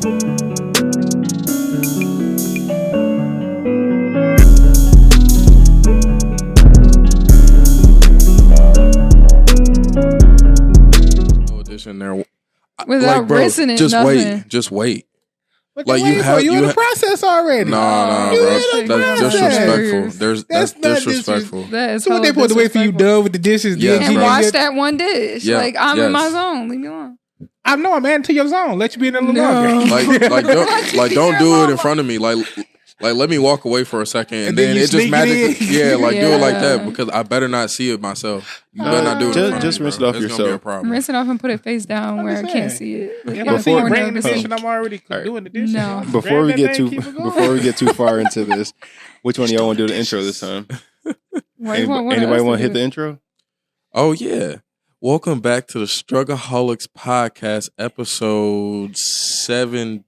Audition there without rinsing it. Just wait. What Like you in the process already. Nah, bro. That's disrespectful. That's disrespectful. That's so what they supposed to wait for you done with the dishes? Yes, and bro. wash that one dish. Yeah, Like I'm in my zone. Leave me alone. I know I'm adding to your zone. Let you be in there a little longer. Don't do it in front of me. Like let me walk away for a second, and then it just magically, do it like that, because I better not see it myself. You better not do it. Just rinse it off yourself. Rinse it off and put it face down where I can't see it. If I see you bringing the dish and I'm already doing the dishes. No. Before we get too far into this, which one of y'all want to do the intro this time? Anybody want to hit the intro? Oh yeah. Welcome back to the Struggleholics Podcast, episode 79.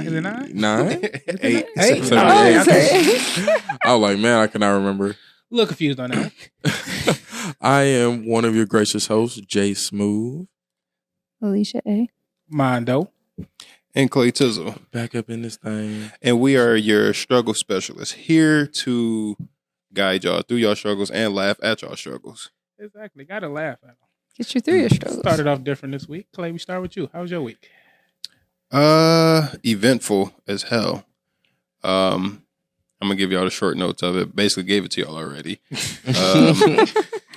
Is it 9? 8. I was like, man, I cannot remember. A little confused on that. I am one of your gracious hosts, Jay Smooth. Alisha A. Mondo. And Clay Tizzle. Back up in this thing. And we are your struggle specialists, here to guide y'all through y'all struggles and laugh at y'all struggles. Exactly. Gotta laugh at them. Get you through your struggles. Started off different this week. Clay, we start with you. How was your week? Eventful as hell. I'm gonna give y'all the short notes of it. Basically gave it to y'all already.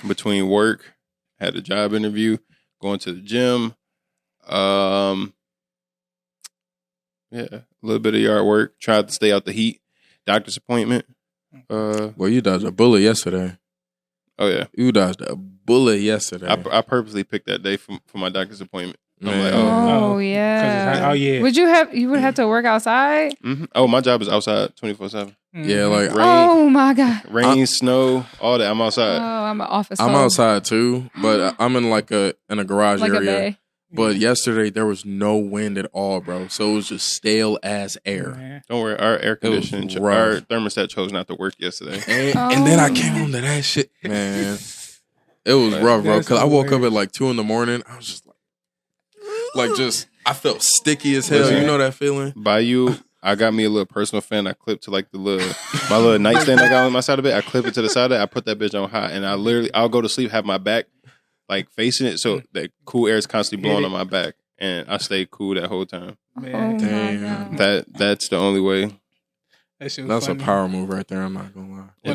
Between work, had a job interview, going to the gym, a little bit of yard work, tried to stay out the heat, doctor's appointment. Well, you dodged a bullet yesterday. Oh yeah, you dodged a bullet yesterday. I purposely picked that day for my doctor's appointment. I'm like, yeah. Yeah. You would have to work outside? Mm-hmm. Oh, my job is outside 24/7. Yeah, like rain. Oh my god, rain, snow, all that. I'm outside. Oh, I'm an office. I'm outside too, but I'm in a garage like area. A bay. But yesterday there was no wind at all, bro. So it was just stale ass air. Man. Don't worry, our air conditioning, our thermostat chose not to work yesterday. And then I came home to that shit, man. It was rough, bro. Because I woke up at like 2 a.m. I was just I felt sticky as hell. You know that feeling? By you, I got me a little personal fan. I clipped to like my little nightstand I got on my side of it. I clip it to the side of it. I put that bitch on high, and I'll go to sleep, have my back like facing it, so that cool air is constantly blowing on my back, and I stayed cool that whole time. Man. Damn. That's the only way. That's a power move right there. I'm not gonna lie.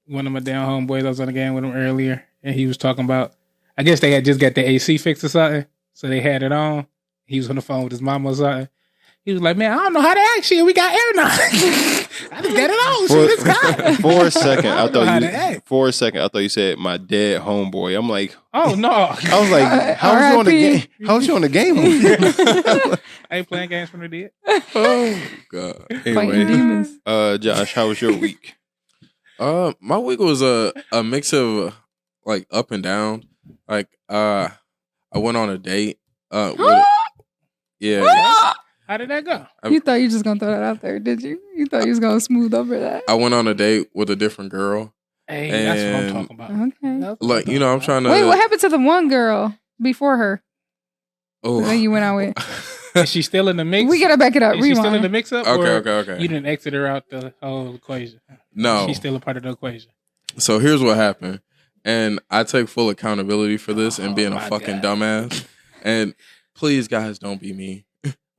One of my damn homeboys, I was on the game with him earlier, and he was talking about, I guess they had just got the AC fixed or something, so they had it on. He was on the phone with his mama or something. He was like, man, I don't know how to act shit. We got air now. I just got it on. Shit, it's hot. For a second, I thought you said my dead homeboy. I'm like, oh no. I was like, how was you on the game? How was you on the game? I ain't playing games from the dead. Oh God. Fighting demons. Josh, how was your week? My week was a mix of like up and down. Like I went on a date. Yeah. How did that go? You thought you were just gonna throw that out there, did you? You thought you was gonna smooth over that? I went on a date with a different girl. Hey, that's what I'm talking about. Okay. Like, you know, I'm trying to. Wait, what happened to the one girl before her? Oh, that you went out with. Is she still in the mix? We gotta back it up. Is she still in the mix up? Okay. You didn't exit her out the whole equation. No, she's still a part of the equation. So here's what happened, and I take full accountability for this and being a fucking dumbass. And please, guys, don't be me.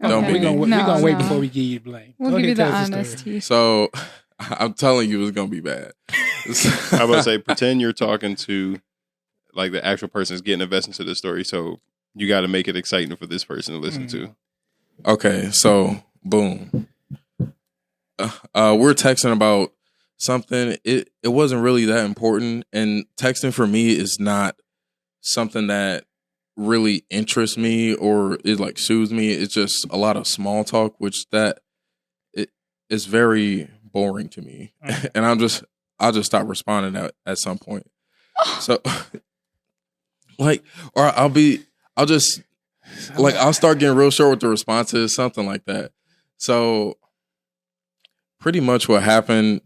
Don't be me. We're gonna wait before we give you blame. We'll give you the honesty. So I'm telling you, it's gonna be bad. I was about to say, pretend you're talking to like the actual person is getting invested into the story. So you got to make it exciting for this person to listen to. Okay, so boom. We're texting about something. It wasn't really that important, and texting for me is not something that really interests me or it like soothes me. It's just a lot of small talk, which it is very boring to me, and I'll just stop responding at some point. So, like, or I'll start getting real short with the responses, something like that. So, pretty much what happened,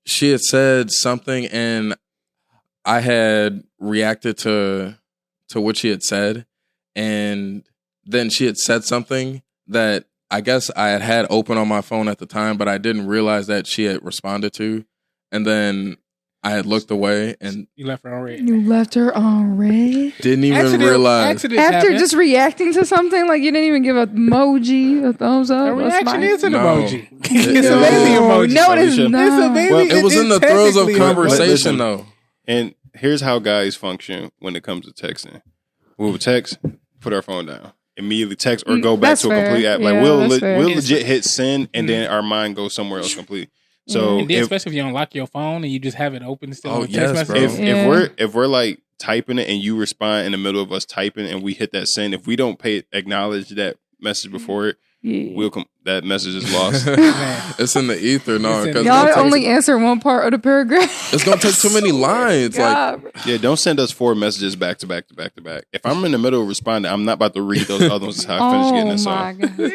she had said something, and I had reacted to what she had said, and then she had said something that I guess I had open on my phone at the time, but I didn't realize that she had responded to. And then I had looked away and You left her on red. You left her on red? didn't even realize. Accidents After happen. just reacting to something, like you didn't even give an emoji, a thumbs up, a reaction smile. is an No. emoji. It's No. a baby emoji. No, it is Alisha. not. It's a baby. Well, It was in the throes of technically- conversation, Listen. though. And here's how guys function when it comes to texting. We'll text, put our phone down. Immediately text or go back That's to a fair. complete app. Yeah, Like we'll that's fair. legit hit send and then our mind goes somewhere else completely. So And then, if, especially if you unlock your phone and you just have it open still Oh, on text yes, bro. message. if we're like typing it and you respond in the middle of us typing and we hit that send, if we don't acknowledge that message before it, Yeah. that message is lost. It's in the ether, no. It's in- Because Y'all only answer one part of the paragraph. it's gonna take too many lines. Like, God, bro. Yeah, don't send us 4 messages back to back to back to back. If I'm in the middle of responding, I'm not about to read those other ones until I finish getting this Oh off. my God.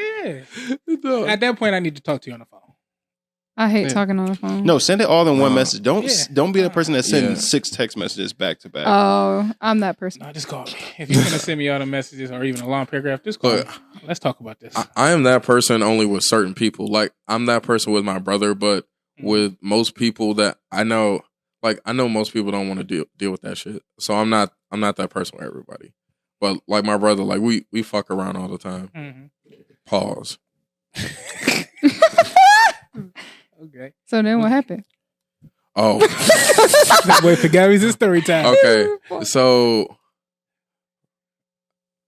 Yeah. no. At that point, I need to talk to you on the phone. I hate Yeah. talking on the phone. No, send it all in one No. message. Don't be the person that sends Yeah. 6 text messages back to back. Oh, I'm that person. No, just call me. If you're gonna send me all the messages or even a long paragraph, just call Look, me. Let's talk about this. I am that person only with certain people. Like, I'm that person with my brother, but with most people that I know, like, I know most people don't want to deal with that shit. So I'm not that person with everybody. But like my brother, like we fuck around all the time. Mhm. Pause. Okay. So then what happened? Oh, Wait for Gary's it's story time. okay. So,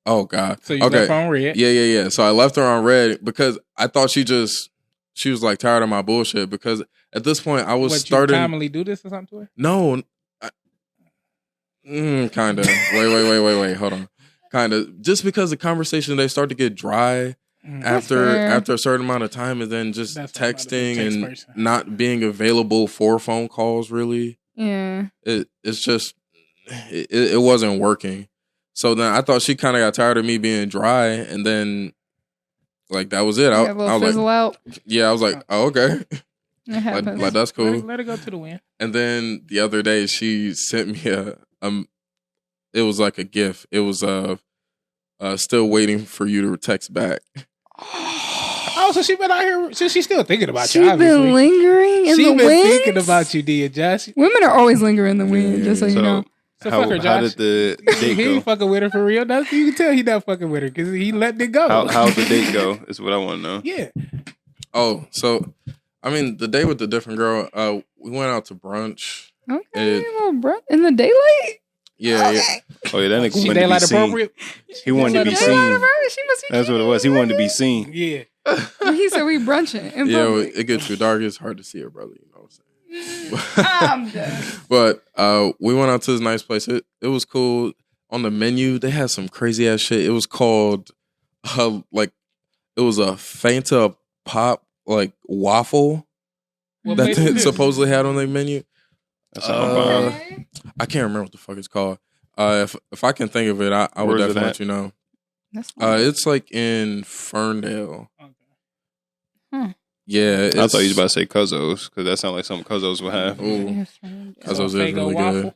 oh God. So you okay. left on red. Yeah. So I left her on red because I thought she was like tired of my bullshit. Because at this point I was What, starting. you commonly do this or something to her? No, kind of. Wait. Hold on. Kind of. Just because the conversation they start to get dry fair. after a certain amount of time, and then just That's why I'm not a texting text and person. not being available for phone calls. Really, Yeah. it's just it wasn't working. So then I thought she kind of got tired of me being dry, and then like that was it. Got a little I was fizzle like, out. yeah, I was like, oh, okay, It happens. like that's cool. Let it go to the wind. And then the other day she sent me it was like a GIF. It was still waiting for you to text back. Oh, so she been out here. So she's still thinking about you. She's Obviously, been lingering in she the been wind. thinking about you, Dia Josh. Women are always lingering in the wind, just so you know. So how, fuck her, how Josh. did the date He ain't go? fucking with her for real. That's, you can tell he not fucking with her because he let it go. How'd the date go? Is what I want to know. Yeah. Oh, so I mean the day with the different girl, we went out to brunch. Okay, well, bro, in the daylight. Yeah. Oh yeah, that nigga She wanted to be daylight seen. appropriate. He wanted to be Daylight seen. Appropriate, she must be That's what it was. He wanted to be seen. Yeah. Well, he said we brunching in Yeah, public. it gets too dark. It's hard to see her brother, you know what I'm saying? I'm done. But we went out to this nice place. It was cool. On the menu, they had some crazy ass shit. It was called like it was a Fanta pop like waffle What that place is they this? supposedly had on their menu. That's how I'm Okay. I can't remember what the fuck it's called. If I can think of it, I would Where's it definitely at? let you know. That's fine. It's like in Ferndale. Okay. Yeah, I thought you was about to say Cuzzo's because that sounded like something Cuzzo's would have. Ooh. Yes, Cause So those is Faygo really waffle. good.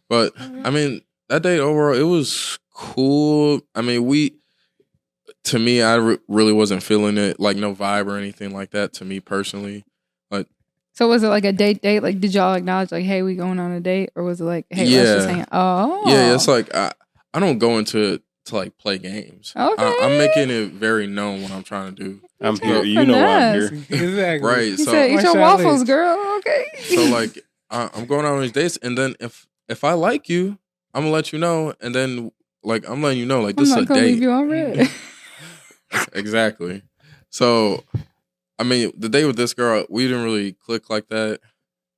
But I mean, that date overall, it was cool. I mean, to me, I really wasn't feeling it, like no vibe or anything like that. To me personally, So was it like a date? Like, did y'all acknowledge like, hey, we going on a date, or was it like, hey, let's Yeah. just hang out? Oh, yeah, it's like I don't go into it to like play games. Okay. I'm making it very known what I'm trying to do. I'm Trying here. to You know why I'm finesse. here. Exactly. Right. He So said, eat your Marshawn waffles, Lynch. girl. Okay. so like I'm going out on these dates, and then if I like you, I'm gonna let you know, and then like I'm letting you know, like I'm this is not a gonna date. leave you on red. Exactly. So, I mean, the date with this girl, we didn't really click like that.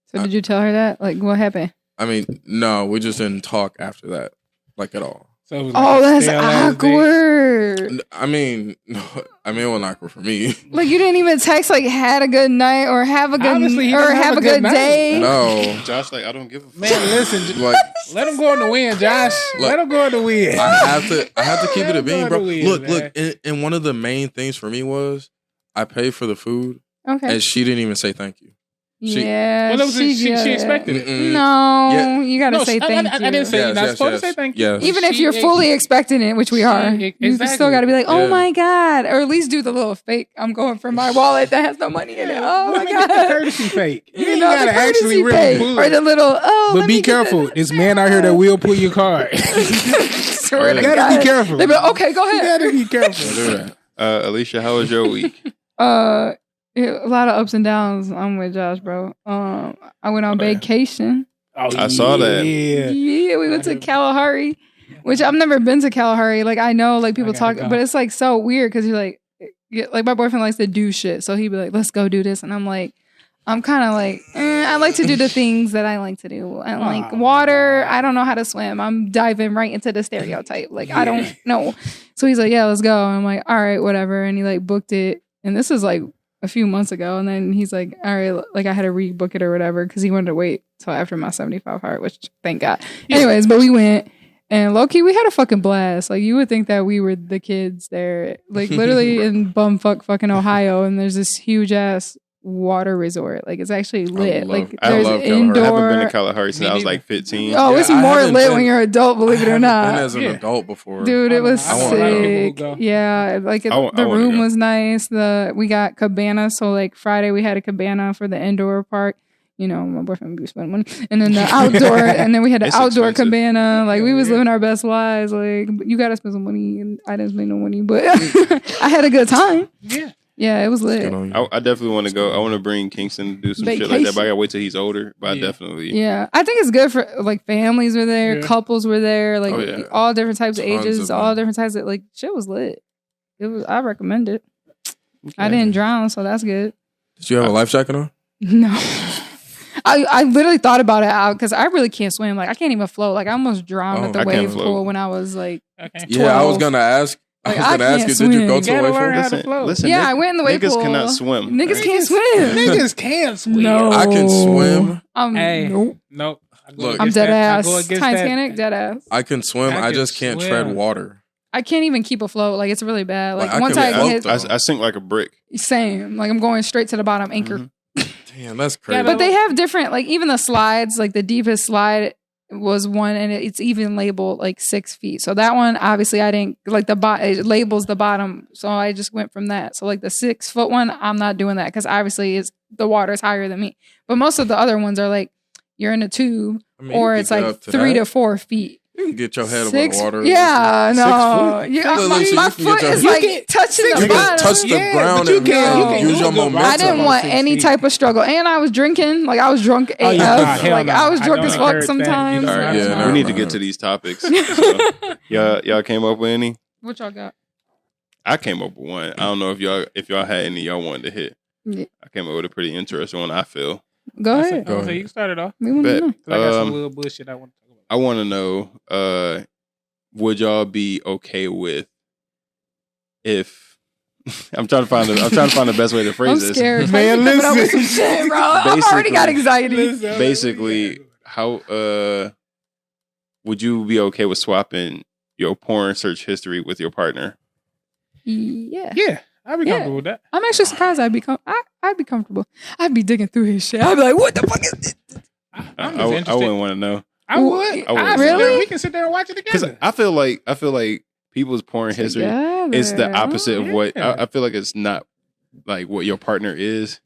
So did you tell her that? Like, what happened? I mean, no, we just didn't talk after that, like at all. So it was like Oh, a that's stale ass date. awkward. I mean, no, I mean, it wasn't awkward for me. Like, you didn't even text like, had a good night or have a good Obviously, he or didn't have a good night. day. No, Josh, like I don't give a fuck. Man, listen. like Let him go in the wind, Josh. Let him go in the wind. I have to keep it a Let him bean, go bro. to the Look, wind, look, man. and one of the main things for me was I paid for the food, Okay. and she didn't even say thank you. Yeah, Well, she expected it. No, Yeah. you gotta say thank you. I didn't say you're not Yes, supposed yes, to say thank you. yes. Even if you're fully expecting it, which we are, you exactly. still got to be like, oh Yeah. my God. Or at least do the little fake, I'm going for my wallet that has no money in it. Oh my Get the God. courtesy fake. You ain't know, the gotta actually courtesy really fake. pull Or it. the little, But let be me get careful. the- This man out here that will pull your card. Swear to You gotta God. be careful. They be like, okay, go You ahead. gotta be careful. Don't do that. Alicia, how was your week? A lot of ups and downs. I'm with Josh, bro. I went on vacation. Oh, I saw that. Yeah, we went to Kalahari, which I've never been to Kalahari. Like I know, like people I gotta talk, go. but it's like so weird because you're like, like my boyfriend likes to do shit, so he'd be like, "Let's go do this," and I'm like, I'm kind of like, I like to do the things that I like to do, and like water. I don't know how to swim. I'm diving right into the stereotype. Like I don't know. So he's like, "Yeah, let's go." And I'm like, "All right, whatever," and he like booked it, and this is like a few months ago, and then he's like, all right, like I had to rebook it or whatever because he wanted to wait till after my 75 heart, which thank God. Anyways, but we went, and low-key we had a fucking blast. Like you would think that we were the kids there, like literally in bumfuck fucking Ohio, and there's this huge ass water resort. Like it's actually lit. Like I there's love Kalahari. indoor. I haven't been to Kalahari since I was like 15. Oh, it's Yeah, I more haven't lit been- when you're an adult, believe it or I've not. been as an adult before. Dude, it was I want a lot of people who sick. go. Yeah, like I the wanna room go. was nice. We got cabana. So like Friday we had a cabana for the indoor part. You know, my boyfriend be spending money, and then the outdoor, and then we had an It's outdoor expensive. cabana. Like we was living our best lives. Like you got to spend some money, and I didn't spend no money, but I had a good time. Yeah. Yeah, it was lit. Good on you. I definitely want to go. I want to bring Kingston to do some shit like that, Vacation. but I gotta wait till he's older. But I definitely. Yeah, I think it's good for like families were there, Yeah. couples were there, like Oh, yeah. all different types of Tons ages, of all them. different types of like shit was lit. It was. I recommend it. I didn't drown, so that's good. Did you have a life jacket on? No. I literally thought about it out because I really can't swim. Like I can't even float. Like I almost drowned Oh, at the I can't wave float. pool when I was like Okay. Yeah, I was 12. gonna ask. Like, I was I gonna ask can't you. Did you swim. go You to gotta a wave learn pool? how to float. Listen, Yeah, I went in the wave niggas pool. cannot swim. Niggas can't swim. Niggas can't swim. No. I can swim. Hey. Nope. Nope. I go Look. I'm against dead that. I ass. go against that. Titanic, dead ass. I can swim. I I can just can't swim. tread water. I can't even keep afloat. Like it's really bad. Like Like, I once can I float, hit, though. I sink like a brick. same. Like I'm going straight to the bottom, anchor. Damn, that's crazy. But they have different, like even the slides, like the deepest slide was one, and it's even labeled like 6 feet. So that one, obviously, I didn't like it labels the bottom, so I just went from that. So like the 6 foot one, I'm not doing that because obviously the water is higher than me. But most of the other ones are like you're in a tube, I mean, or you it's can get like up to 3 that. to 4 feet. You can get your head above 6, the water. yeah, 6 no, foot? yeah, Look, my you can foot get your- is You like can- touching You the can bottom. touch the Yeah, ground but you and can- you use your can go momentum. I didn't want 6 any feet. type of struggle, and I was drinking. Like I was drunk AF. Oh, yeah, nah, hell like no. I was I drunk don't as fuck encourage that. sometimes. You All right, Yeah, we no, need no, to get no. to these topics. So, y'all came up with any? What y'all got? I came up with one. I don't know if y'all had any y'all wanted to hit. Yeah. I came up with a pretty interesting one. I feel. Go ahead. Go So ahead. you can start it off. We want to Bet. know. 'Cause I got some Um, little bullshit I want to talk about. I want to know. Would y'all be okay with if I'm trying to find the best way to I'm phrase this. scared. Man, Man, listen. With some listen. shit, bro. I've already got anxiety. Basically, how would you be okay with swapping your porn search history with your partner? Yeah. Yeah, I'd be Yeah. comfortable with that. I'm actually surprised I'd be comfortable. I'd be digging through his shit. I'd be like, what the fuck is this? I'm I just interested. wouldn't want to know I would. I would. Really? We can sit there and watch it because together. I feel like people's porn history is the Together. opposite of what Yeah. I feel like it's not like what your partner is.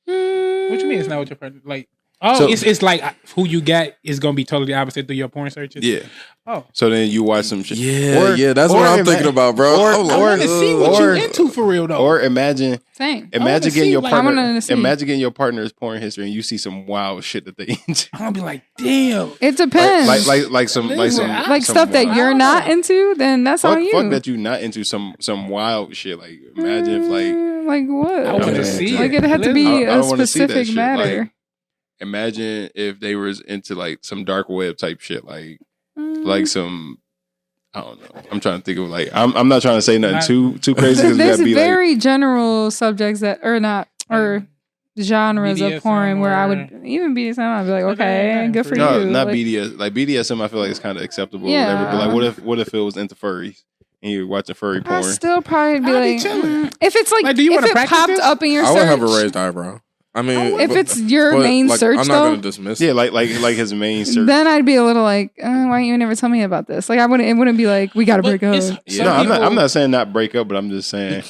What you mean it's not what your partner like? Oh, So- it's like who you got is gonna be totally opposite through your porn searches. Yeah. Oh, So then you watch some shit. Yeah, that's what I'm thinking about, bro. or- I'm I like, want to see what or- you into for real though. Or imagine Same. getting see, your like- I partner. wanna see. Imagine getting your partner's porn history and you see some wild shit that they into. I'm gonna be like, damn. It depends. like some Like some stuff that wild- you're not into, then that's fuck, on you. fuck that you not into some wild shit. Like imagine if like what? I want Yeah. to see. Like it. it had to be I a don't wanna see that specific shit, matter. like- imagine if they was into like some dark web type shit, like some. I don't know. I'm trying to think of like I'm not trying to say nothing too crazy because we There's gotta be very general subjects that are not or genres of BDSM porn where I or- would even BDSM. I'd be like, okay, Yeah, good for for no, you. not Like, BDS. Like BDSM, I feel like it's kind of acceptable. Yeah. Or whatever. But like, what if it was into furries and you're watching furry I porn? still probably be I'd be like, chilling. if it's like, Like, do you if wanna it practice popped this? up in your I search, would have a raised eyebrow. I mean, if it's your main like, search, I'm not though, gonna dismiss. Yeah, it. like his main search. then I'd be a little like, why didn't you never tell me about this? Like, it wouldn't be like, we got to But break up. it's- No, I'm not saying not break up, but I'm just saying,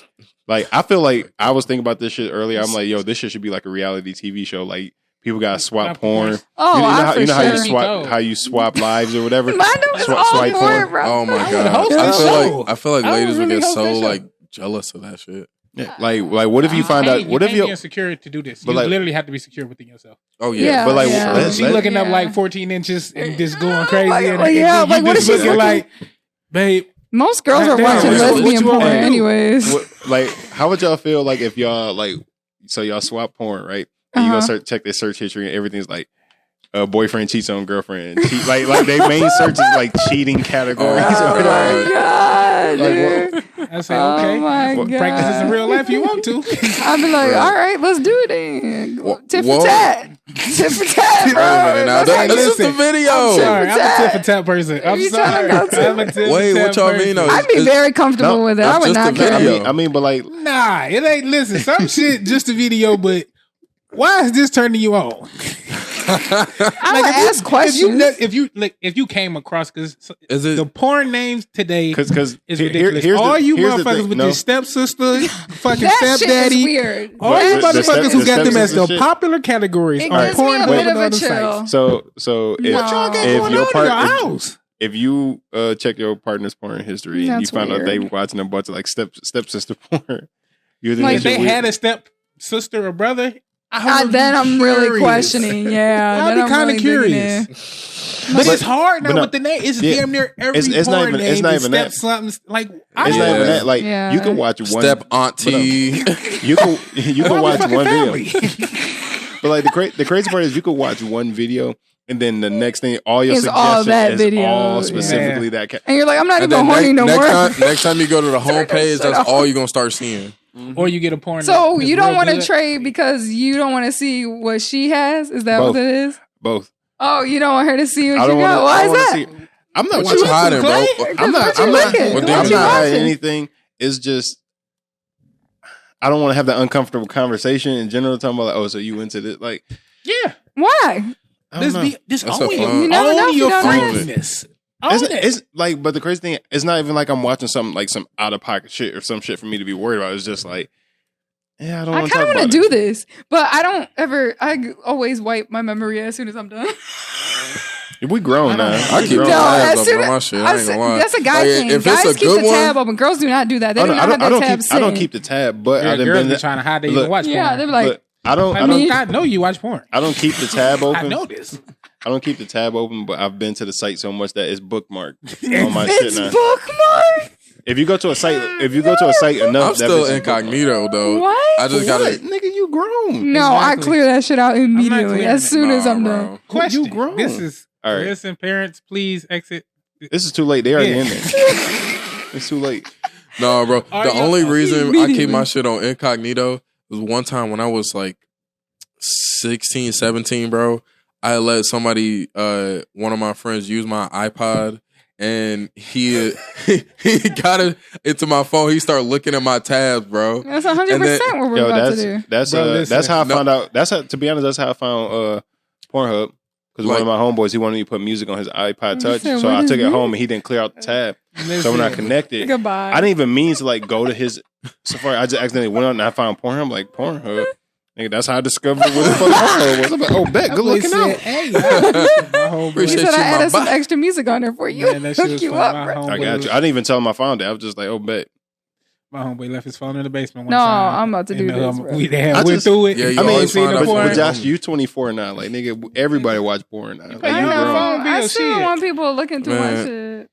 like, I feel like I was thinking about this shit earlier. I'm like, yo, this shit should be like a reality TV show. Like, people got to swap porn. Oh, you know sure. how you swap lives or whatever. Mine was all Swipe for porn. it, bro. Oh my I would god! host that show. I feel like I would ladies would really get host so that show. like jealous of that shit. Yeah, like what if you find out? What if you you? be insecure to do this? But You like- literally have to be secure within yourself. Oh yeah, Yeah, But like, yeah. let's- She let- looking up Yeah. like 14 inches and just going crazy. Like, and, like, and yeah, then like, you what just if she's looking looking- like, babe? Most girls are Damn, watching what lesbian you porn wanna do? anyways. like, how would y'all feel like if y'all like, so y'all swap porn, right? And you go check their search history, and everything's like, boyfriend cheats on girlfriend. Like their main search is like cheating categories. Oh my god, dude. I say, okay, Oh my god. practice this in real life if you want to. I'd be like, all right, let's do it then. Tit for Whoa. tat. Tit for tat, bro. Wait a minute, now, That's- this is the listen, video. Sorry, I'm a tat. tip for tap person. I'm You sorry. trying to go I'm a tip Wait, for what tap y'all person. mean, though? I'd be very comfortable No, with it. I would that's not just a care. video. I mean, but like, Nah, it ain't. Listen, some shit just a video, but why is this turning you on? I would ask questions. If you came across, because Is it? the porn names today because is ridiculous. All you motherfuckers with your stepsister, fucking That shit is stepdaddy, weird. all What, you the motherfuckers who got them as the stepsister shit? popular categories It are gives me porn a over bit of on a other chill. sites. so if, No. What y'all got if going your on in part- your if- house? if you check your partner's porn history and you That's find out weird. they watching a bunch of like stepsister porn, you're Like, If they had a step sister or brother, Then I'm really questioning. Yeah, I'd then be I'm kind really of digging curious. in. But it's hard now but no, with the name. It's yeah. damn near every It's not porn even- name. it's not is even step that. something like. It's not even Yeah. that. Like Yeah. you can watch one Step auntie. You can watch fucking one family. video. But like the crazy part is you could watch one video and then the next thing all your It's suggestions all that is video. all specifically that. And you're like, I'm not And even then horny no more. next time you go to the homepage, that's all you're gonna start seeing. Or you get a porn. So that's you don't real want to good. trade because you don't want to see what she has? Is that Both. what it is? Both. Oh, you don't want her to see what I you don't want got? to. Why is that? See, I'm not What you watching. hiding, bro? I'm not. What you I'm not. looking? What I'm you not hiding watching? anything. It's just I don't want to have that uncomfortable conversation in general. Talking about like, oh, so you into this? Like, Yeah. Why? I don't know. This That's own a your, fun- You never know if you your don't know. freakiness. Own it. It's like, but the crazy thing, it's not even like I'm watching something like some out of pocket shit or some shit for me to be worried about. It's just like, yeah, I don't I want to kind talk of want about to it. do this, but I don't ever. Always wipe my memory as soon as I'm done. We grown now. I We keep grown. my No, tabs as open soon on my as- shit. I ain't gonna lie. That's a guy Like, thing. if Guys it's a keep good the tab one, open. Girls do not do that. They do not have I that don't tab keep. I don't sitting. keep the tab, but I done Girls been. be trying to hide they Look, even watch porn. Yeah, they're like, Look, I don't. I mean, I know you watch porn. I don't keep the tab open. I know this. I don't keep the tab open, but I've been to the site so much that it's bookmarked on my shit it's now. bookmark. If you go to a site, enough, I'm still incognito though. What? I just What? gotta. Nigga, you grown. No, I Exactly. clear that shit out immediately clearing as it. soon as Nah, I'm bro. done. Question. You grown. This is. All right. Listen, parents, please exit. This is too late. They already Yeah. in there. It's too late. No, bro. Are The you- only reason I keep Immediately. my shit on incognito was one time when I was like 16, 17, bro. I let somebody, one of my friends, use my iPod, and he got it into my phone. He started looking at my tabs, bro. That's 100% what we're Yo, about to do. that's Bro, listen. that's how I No. found out. That's how, to be honest, that's how I found Pornhub. Because one of my homeboys, he wanted me to put music on his iPod Touch, said, so what I is took it this? home and he didn't clear out the tab. So when I connected, Goodbye. I didn't even mean to like go to his Safari. I just accidentally went on and I found Pornhub. I'm like, Pornhub. Nigga, that's how I discovered what the fuck Pornhub was. I'm like, oh, bet, good looking out. Hey, my homeboy. He Appreciate said you, I my added some boy. extra music on there for you. Man, that shit Hook was you fun. up, My bro. homeboy I got was- you. I didn't even tell him I found it. I was just like, oh, bet. My homeboy left his phone in the basement one No, time. I'm about to do And, this, bro. We had I went just- through it. Yeah, you I mean, always seen find the out porn. but Josh, you 24 now. Like, nigga, everybody watch porn now. Like, I you know. grown. Phone I bill, still shit. want people looking through my Man. shit.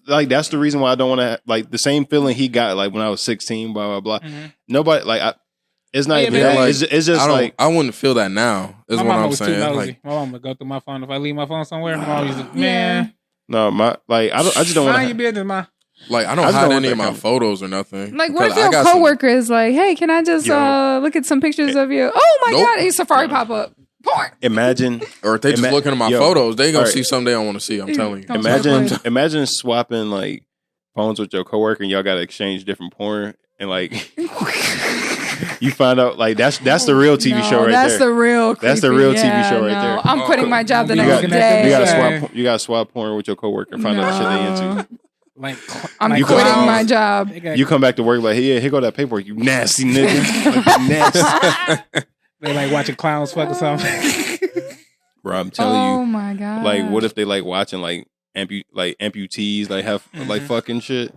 Like, that's the reason why I don't want to, like, the same feeling he got, like, when I was 16, blah, blah, blah. Mhm. Nobody, like, it's not Yeah, even but that. like, It's just I don't. like, I wouldn't feel that now. Is My what mama I'm was too saying. nosy. Like, My mama would go through my phone. If I leave my phone somewhere, my mom used to, man, no, I just don't mind want your business, ma. I don't I just hide don't want any that of my kind of- photos or nothing. Like, what Because if I your got some- coworker is like, "Hey, can I just Yo. look at some pictures of you?" Oh my Nope. god, a Safari pop up. Porn. Imagine, Or if they just looking at my Yo, photos, they gonna alright. see something they don't want to see. I'm telling you. Don't imagine swapping, like, phones with your coworker and y'all got to exchange different porn and, like, You find out like that's the real TV show right that's there. The real. That's the creepy. real TV show right there. I'm quitting my job the You next got- day. You got to swap porn with your coworker and find out the shit they into. Like I'm like quitting clowns. my job. They got- You come back to work like, hey, yeah, here go that paperwork, you nasty nigga. Like, you nasty. They like watching clowns fuck or something. Bro, I'm telling Oh you. my god. Like, what if they like watching like amputees like have like fucking shit?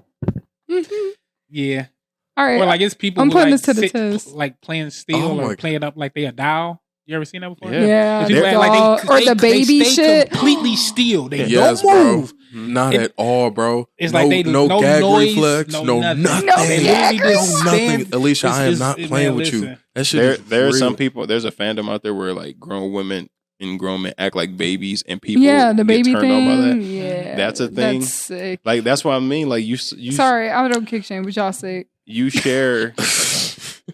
Yeah. All right. Or like it's people I'm who putting like this to the sit, test. like playing steel Oh or my- playing up like they a doll. You ever seen that before? Yeah. It's people the act like doll- or they the baby stay shit. completely still. They Yes, don't bro. move. Not It- at all, bro. It's no, like they no no gag noise, reflex, no no nothing. nothing. No They gag literally No just nothing. stand- Alicia, I am not playing man, with you. listen. That shit There are is some real. people. There's a fandom out there where like grown women and grown men act like babies, and people yeah, the get baby turned on by thing. that. Yeah, That's a thing. That's sick. Like that's what I mean. Like you Sorry, I don't kick shame, but y'all sick. you share.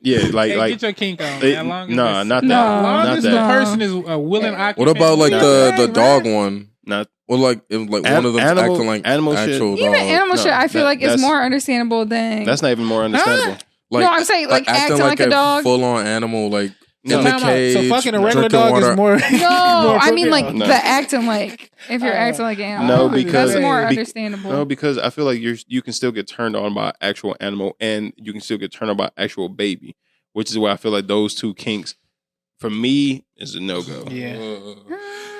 Yeah, like Hey, like get your kink on. it- Man. Long as nah, it's- not that. No. As long Not as that. the person is a willing occupant. What about like Not the right, dog right? one? Not Well, like if like one of them Animal- acting like animal shit. actual Even dog. animal no, shit, I feel that- like it's that's- more understandable than. that's not even more understandable. Like, No, I'm saying, like, acting like a dog. full on animal, like No. in the Time out. cage. So fucking a regular drinking dog water. is more. No, I mean like No. the acting like if you're acting like an animal. No, because- that's more be- understandable. No, because I feel like you can still get turned on by actual animal, and you can still get turned on by actual baby, which is why I feel like those two kinks, for me, is a no go. Yeah.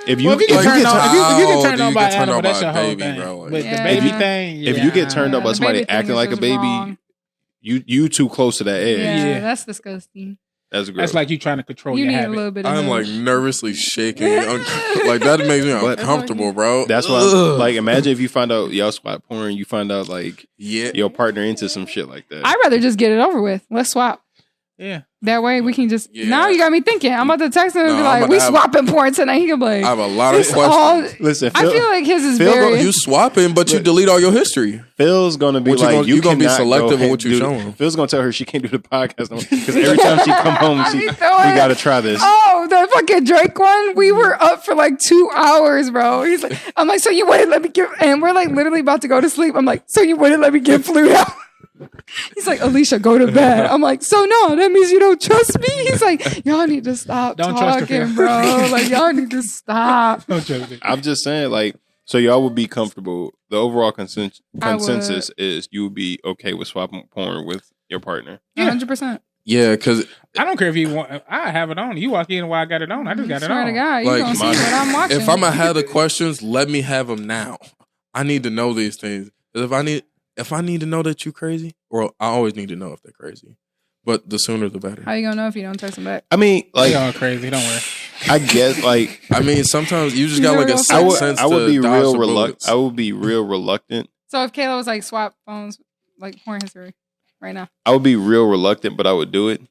If you Well, if you if get you turned get on, if you get Oh, turned do on you by get an turned animal, on that's by your a whole baby, thing. bro? Like- But Yeah. the baby If you- thing, if you get turned on by the somebody baby thing acting is like a just baby, wrong. you too close to that edge. Yeah, Yeah. that's disgusting. That's gross. that's like you trying to control You your need a habit. little bit of I'm like nudge. nervously shaking. Like that makes me But- uncomfortable, bro. That's why, Ugh. like, imagine if you find out y'all swap porn, you find out like yeah. your partner into some shit like that. I'd rather just get it over with. Let's swap. Yeah. That way we can just. Yeah. Now you got me thinking. I'm about to text him and No, be I'm like, about "We to have- swapping porn tonight." He can be like, I have a lot of "It's all." questions. Listen, I feel like his is Phil very. You swapping, but you delete all your history. Phil's gonna be What you like, gonna- you you gonna be cannot selective go in and what you do- showing. Phil's gonna tell her she can't do the podcast because every time she come home, we You know what? gotta try this. Oh, the fucking Drake one. We were up for like 2 hours, bro. He's like, I'm like, so you wouldn't let me get, and we're like literally about to go to sleep. I'm like, so you wouldn't let me get flued out. He's like, Alisha, go to bed. I'm like, so no, that means you don't trust me. He's like, y'all need to stop Don't trust her, talking, Phil. bro. Like, y'all need to stop. Don't joke. I'm just saying, like, so y'all would be comfortable. The overall consensus I would. is you would be okay with swapping porn with your partner. 100%. Yeah, because I don't care if you want. I have it on. You walk in while I got it on. I just got it Swear on. to God, you Like, gonna see my- what I'm watching. if I'm gonna have the questions, let me have them now. I need to know these things. 'Cause if I need to know that you crazy, or I always need to know if they're crazy. But the sooner the better. How you gonna know if you don't text him back? I mean, Like, like, all crazy. Don't worry. I guess, like, I mean, sometimes you just You got never like a gonna sixth say- sense I would to be dodge real the reluctant. bullets. I would be real reluctant. So if Kayla was like, swap phones, like porn history, right now. I would be real reluctant, but I would do it.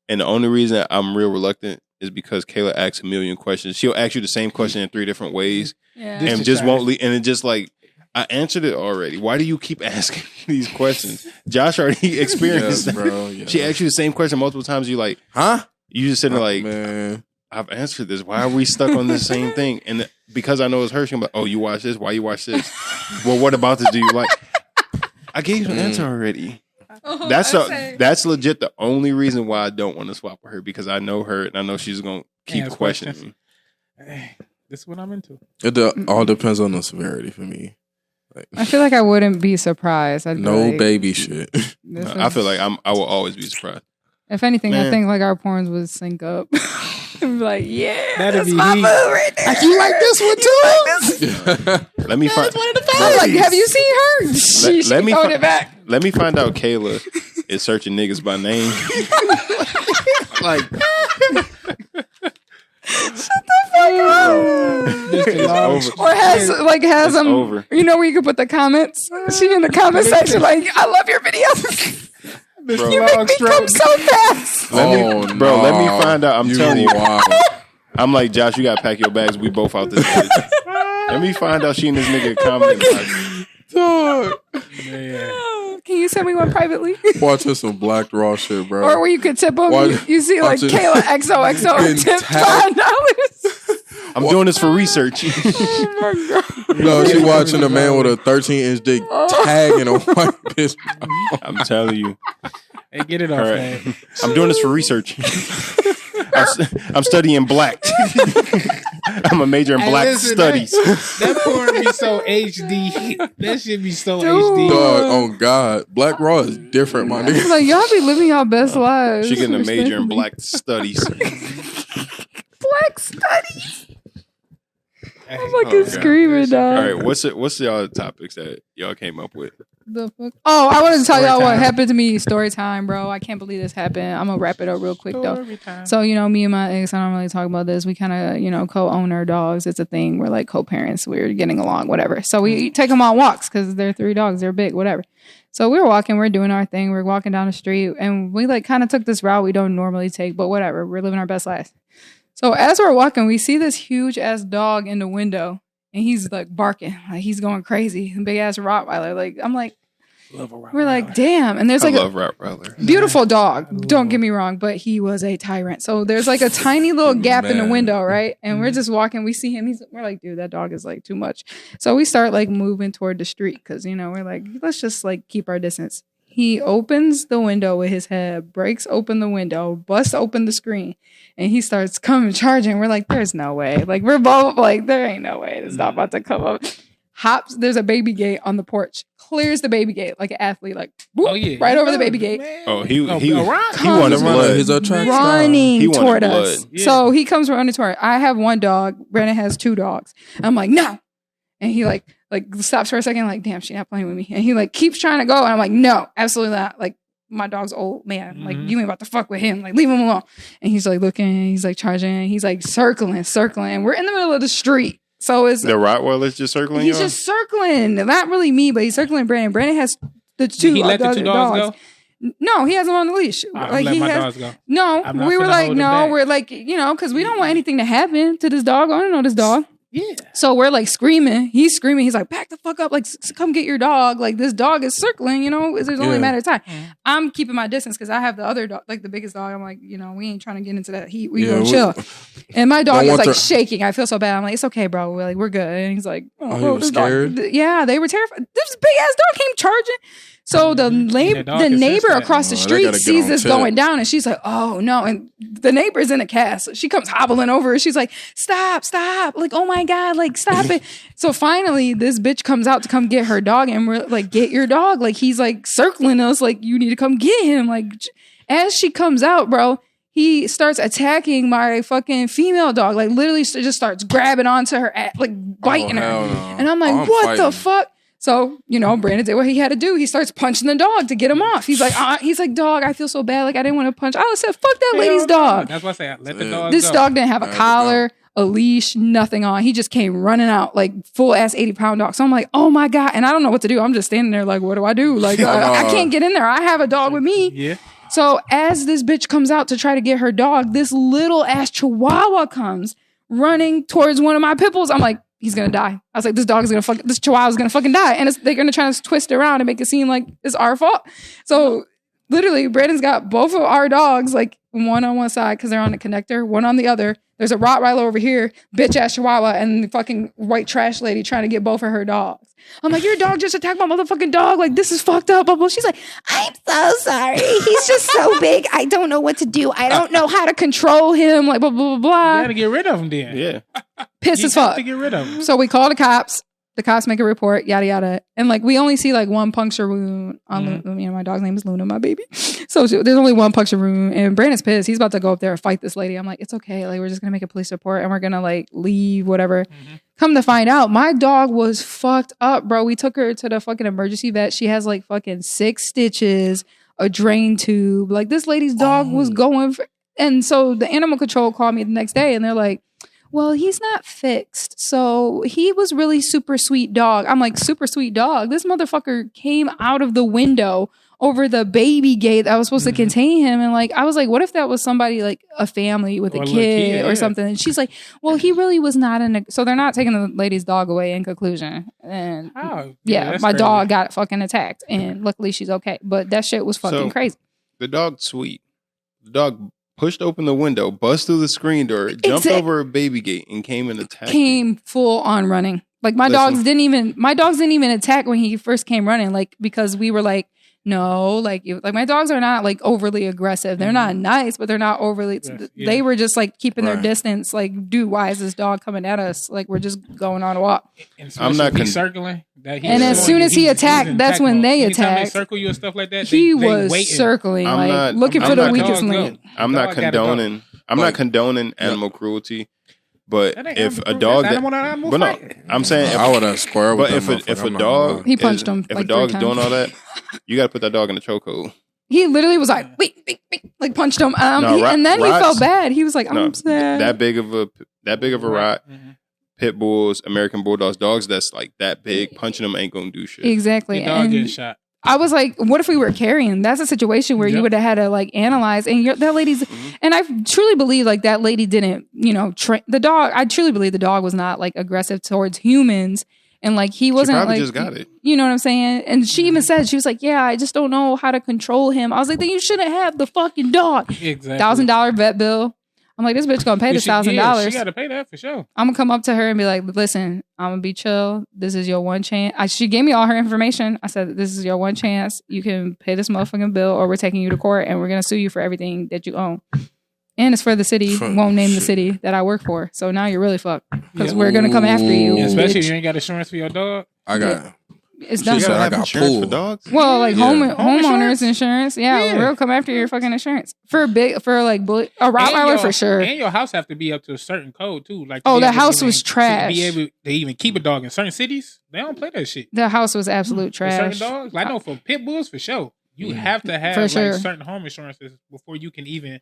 And the only reason I'm real reluctant is because Kayla asks a million questions. She'll ask you the same question in 3 different ways, Yeah. This and is just trash. won't leave. And it just like, I answered it already. Why do you keep asking these questions? Josh already experienced Yes, that. bro. Yeah. She asked you the same question multiple times. You like, Huh? you just sitting there like, man. I've answered this. Why are we stuck on the same thing? And because I know it's her, she's like, oh, you watch this? Why you watch this? Well, what about this do you like? I gave you an answer already. Oh, That's legit the only reason why I don't want to swap with her, because I know her and I know she's gonna keep Ask questioning questions. me. Hey, this is what I'm into. It all depends on the severity for me. Like, I feel like I wouldn't be surprised. I'd be no like, baby shit. this I feel is- like I will always be surprised. If anything, I Man. think like our porns would sync up. I'd be like, yeah, That'd that's be my heat. move right there. You like this one too? Let me find. I'm like, have you seen her? She let me hold fi- it back. Let me find out. Kayla is searching niggas by name. Like, it's over. Or has It's over. you know where you can put the comments. She in the comment section like, I love your videos. Bro. You make me come so fast. Oh, Bro, let me no. find out. I'm telling you. wild. I'm like, Josh, you gotta pack your bags. We both out this bitch. Let me find out she and this nigga commenting. Dog. Yeah. Can you send me one privately? Watching some Black Raw shit, bro. Or where you could tip them. Why- You see like watching- Kayla XOXO Getting tip tagged. $5. I'm doing this for research. Oh my God. No, she watching a man with a 13-inch dick tagging a white bitch. I'm telling you. Hey, get it off, All man. right. I'm doing this for research. I'm studying black. I'm a major in black studies. That porn be so HD. That shit be so Dude. HD. Dog, oh God, Black Raw is different, my nigga. Like y'all be living y'all best lives. She getting a major in respectfully. black studies. Black studies. I'm Oh, fucking God. screaming, dog. All right, what's y'all topics that y'all came up with? The fuck? Oh, I wanted to tell Story y'all what time. happened to me. Story time, bro. I can't believe this happened. I'm gonna wrap it up real quick though. Story time. So, me and my ex, I don't really talk about this. We kind of, co-own our dogs. It's a thing. We're like co-parents. We're getting along, whatever. So we take them on walks because they're 3 dogs. They're big, whatever. So we're walking. We're doing our thing. We're walking down the street. And we like kind of took this route we don't normally take. But whatever. We're living our best lives. So as we're walking, we see this huge-ass dog in the window. And he's like barking. Like he's going crazy. Big-ass Rottweiler. Like, I'm like, we're like, damn. And there's I like love Rottweiler. beautiful dog. Don't get me wrong, but he was a tyrant. So there's like a tiny little gap in the Man. window, right? And we're just walking. We see him. We're like, dude, that dog is like too much. So we start like moving toward the street because we're like, let's just like keep our distance. He opens the window with his head, breaks open the window, busts open the screen, and he starts coming charging. We're like, there's no way. Like we're both like, there ain't no way. It's not about to come up. Hops, there's a baby gate on the porch. Clears the baby gate like an athlete, like whoop, Oh, yeah. right over the baby gate. Man. Oh, he Ron. wanted Comes blood. He's a track star. Running He wanted toward blood. us. Yeah. So he comes running toward. I have 1 dog. Brandon has 2 dogs. I'm like, no. And he like stops for a second, like, damn, she's not playing with me. And he like keeps trying to go. And I'm like, no, absolutely not. Like, my dog's old man. Like, you ain't about to fuck with him. Like, leave him alone. And he's like looking, he's like charging, he's like circling. We're in the middle of the street. So it's The Rottweiler's just circling he's y'all? just circling. Not really me, but he's circling Brandon. Brandon has the 2 He let the other 2 dogs go? No, he has them on the leash. I'm let my dogs go. No, I'm not we were finna like, hold him no, back. we're like, because we don't want anything to happen to this dog. I don't know this dog. Yeah. So we're like screaming. He's screaming. He's like, back the fuck up. Like, come get your dog. Like, this dog is circling, There's only a matter of time. I'm keeping my distance because I have the other dog, like the biggest dog. I'm like, we ain't trying to get into that heat. We gonna chill. And my dog is like shaking. I feel so bad. I'm like, it's okay, bro. We're good. And he's like, Oh, he was scared? Yeah, they were terrified. This big ass dog came charging. So the dog can neighbor sense that. across the Oh, they street gotta get sees on this tip. going down, and she's like, "Oh no!" And the neighbor's in a cast. She comes hobbling over. She's like, "Stop! Like, oh my god! Like, stop it!" So finally, this bitch comes out to come get her dog, and we're like, "Get your dog!" Like he's like circling us, like you need to come get him. Like as she comes out, bro, he starts attacking my fucking female dog. Like literally, just starts grabbing onto her, like biting her. hell no. And I'm like, I'm "What the fighting. fuck?" So, Brandon did what he had to do. He starts punching the dog to get him off. He's like, dog, I feel so bad. Like, I didn't want to punch. I said, fuck that lady's dog. That's why I say let the dog This go. dog didn't have a collar, a leash, nothing on. He just came running out, like, full-ass 80-pound dog. So I'm like, oh, my God. And I don't know what to do. I'm just standing there like, what do I do? Like, I can't get in there. I have a dog with me. Yeah. So as this bitch comes out to try to get her dog, this little-ass chihuahua comes running towards one of my pit bulls. I'm like, he's gonna die. I was like, this chihuahua's gonna fucking die. And they're gonna try to twist it around and make it seem like it's our fault. So literally, Brandon's got both of our dogs, like one on one side because they're on the connector, one on the other. There's a Rottweiler over here, bitch ass chihuahua, and the fucking white trash lady trying to get both of her dogs. I'm like, your dog just attacked my motherfucking dog. Like, this is fucked up. Blah, blah. She's like, I'm so sorry. He's just so big. I don't know what to do. I don't know how to control him. Like, blah, blah, blah, You blah. gotta get rid of him then. Yeah. Pissed You as got fuck. to get rid of him. So we call the cops. The cops make a report, yada, yada. And like, we only see like one puncture wound on my dog's name is Luna, my baby. So there's only one puncture wound. And Brandon's pissed. He's about to go up there and fight this lady. I'm like, it's okay. Like, we're just going to make a police report and we're going to like leave, whatever. Come to find out, my dog was fucked up, bro. We took her to the fucking emergency vet. She has like fucking 6 stitches, a drain tube. Like, this lady's dog was going for, and so the animal control called me the next day and they're like, well, he's not fixed. So he was really super sweet dog. I'm like, super sweet dog? This motherfucker came out of the window over the baby gate that was supposed to contain him. And like, I was like, what if that was somebody like a family with Or a a kid kid, or yeah. something? And she's like, well, he really was not in a, so they're not taking the lady's dog away in conclusion. And Oh, yeah, that's my crazy. dog got fucking attacked and luckily she's okay. But that shit was fucking So- crazy. The dog's sweet. The dog pushed open the window, bust through the screen door, jumped over a baby gate, and came and attacked. Came full on running. Like my Listen. dogs didn't even attack when he first came running. Like because we were like No, like my dogs are not like overly aggressive. They're not nice, but they're not overly. They were just like keeping their distance. Like, dude, why is this dog coming at us? Like, we're just going on a walk. I'm not circling. And as soon as he attacked, that's when they attacked. They circle you and stuff like that. He was circling, like looking for the weakest link. I'm not condoning. I'm not condoning animal cruelty. But if a dog, I'm saying I would have square with him. But if a dog, he punched him. If a dog's doing all that, you got to put that dog in the chokehold. He literally was like, wait, like punched him, and then he felt bad. He was like, I'm sad. That big of a rat. Pit bulls, American bulldogs, dogs that's like that big, punching them ain't gonna do shit. Exactly. Your dog getting shot. I was like, what if we were carrying? That's a situation where you would have had to like analyze. And that lady's, and I truly believe like that lady didn't, train the dog. I truly believe the dog was not like aggressive towards humans. And like he wasn't probably like, just got it. You know what I'm saying? And she even said, she was like, yeah, I just don't know how to control him. I was like, then you shouldn't have the fucking dog. Exactly. $1,000 vet bill. I'm like, this bitch gonna pay this $1,000. She gotta pay that for sure. I'm gonna come up to her and be like, listen, I'm gonna be chill. This is your one chance. She gave me all her information. I said, this is your one chance. You can pay this motherfucking bill or we're taking you to court and we're gonna sue you for everything that you own. And it's for the city. Won't name the city that I work for. So now you're really fucked. Because we're gonna come after you. Especially if you ain't got insurance for your dog. I got It's done. You gotta have insurance for dogs? Well, like homeowners insurance. Yeah, we'll come after your fucking insurance. For a Rottweiler for sure. And your house have to be up to a certain code too. Like the house was trash. To be able to even keep a dog in certain cities, they don't play that shit. The house was absolute trash. For certain dogs, I know for pit bulls for sure. You have to have certain home insurances before you can even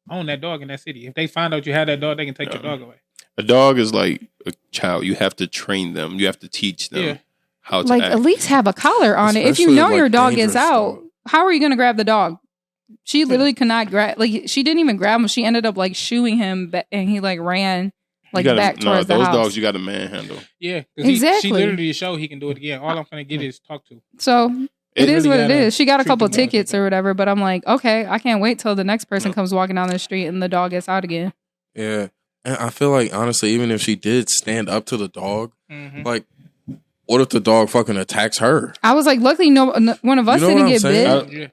own that dog in that city. If they find out you have that dog, they can take your dog away. A dog is like a child. You have to train them. You have to teach them. How to like act. At least have a collar on it. If you know your dog is out, how are you going to grab the dog? She literally could not grab. Like she didn't even grab him. She ended up like shooing him, and he like ran back towards the house. Those dogs you got to manhandle. Yeah, exactly. She literally showed he can do it again. All I'm going to get is talk to. So it is what it is. She got a couple tickets or whatever, but I'm like, okay, I can't wait till the next person comes walking down the street and the dog gets out again. Yeah, and I feel like honestly, even if she did stand up to the dog, like. What if the dog fucking attacks her? I was like, luckily, no one of us didn't get bit.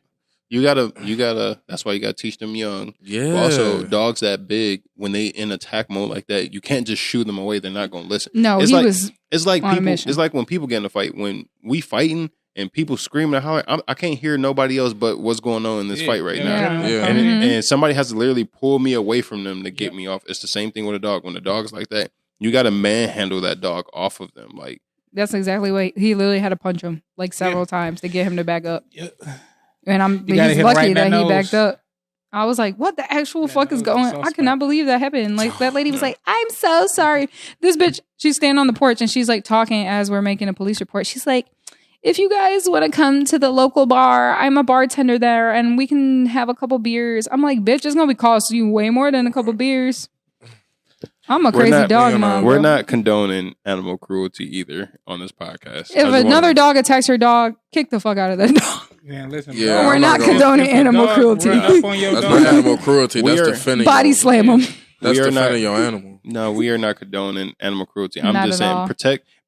You gotta. That's why you gotta teach them young. Yeah. But also, dogs that big, when they in attack mode like that, you can't just shoot them away. They're not gonna listen. No, it's like on people. A mission. It's like when people get in a fight. When we fighting and people screaming and hollering, I can't hear nobody else but what's going on in this fight right now. Yeah. And somebody has to literally pull me away from them to get me off. It's the same thing with a dog. When the dog's like that, you gotta manhandle that dog off of them. Like. That's exactly what he literally had to punch him like several times to get him to back up. Yeah. And he's lucky that he backed up. I was like, what the actual fuck is going on? I could not believe that happened. Like that lady was like, I'm so sorry. This bitch, she's standing on the porch and she's like talking as we're making a police report. She's like, if you guys want to come to the local bar, I'm a bartender there and we can have a couple beers. I'm like, bitch, it's going to be costing you way more than a couple beers. I'm a crazy dog mom. We're not condoning animal cruelty either on this podcast. If another dog attacks your dog, kick the fuck out of that dog. Man, listen, we're not condoning animal cruelty. That's not animal cruelty. That's defending. Body slam them. That's defending your animal. No, we are not condoning animal cruelty. I'm just saying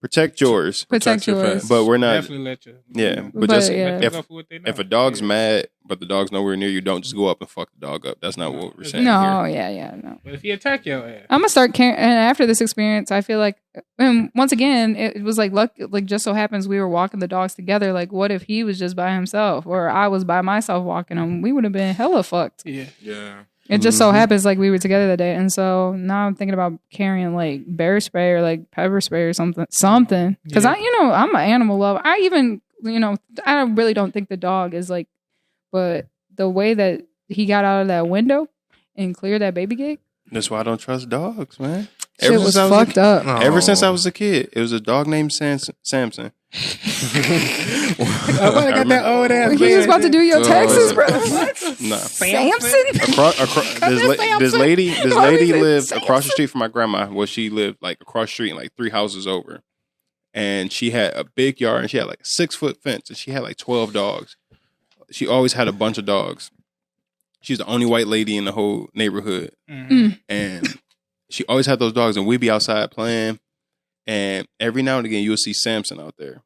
protect yours. Protect yours. But we're not. Definitely let you. Yeah, but if a dog's mad, but the dog's nowhere near you, don't just go up and fuck the dog up. That's not what we're saying. No, here. No. But if he attack your ass, I'm gonna start caring. And after this experience, I feel like, and once again, it was like luck. Like just so happens we were walking the dogs together. Like, what if he was just by himself, or I was by myself walking them? We would have been hella fucked. Yeah. It just so happens like we were together that day, and so now I'm thinking about carrying like bear spray or like pepper spray or something. Because I'm an animal lover. I even, I really don't think the dog is like, but the way that he got out of that window and cleared that baby gate. That's why I don't trust dogs, man. Shit was fucked up. Ever since I was a kid, it was a dog named Samson. I got that old ass. He was about to do your taxes, bro. No, Samson. This lady lived across the street from my grandma. Well, she lived like across the street, and like 3 houses over, and she had a big yard, and she had like a 6-foot fence, and she had like 12 dogs. She always had a bunch of dogs. She's the only white lady in the whole neighborhood, and she always had those dogs, and we'd be outside playing. And every now and again, you'll see Samson out there.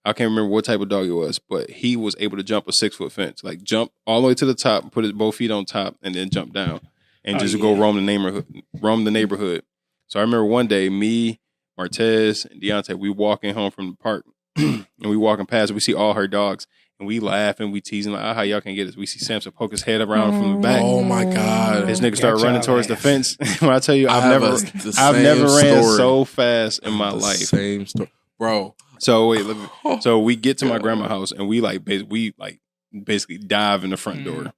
I can't remember what type of dog it was, but he was able to jump a 6-foot fence, like jump all the way to the top, put his both feet on top, and then jump down and just go roam the neighborhood. So I remember one day, me, Martez, and Deontay, we walking home from the park, and we walking past, we see all her dogs, and we laugh and we teasing like, how y'all can get this? We see Samson poke his head around from the back. Oh my God! This nigga started running towards the fence. When I tell you, I've never story. ran so fast in my life. Same story, bro. So wait, look, so we get to my grandma's house and we basically dive in the front door.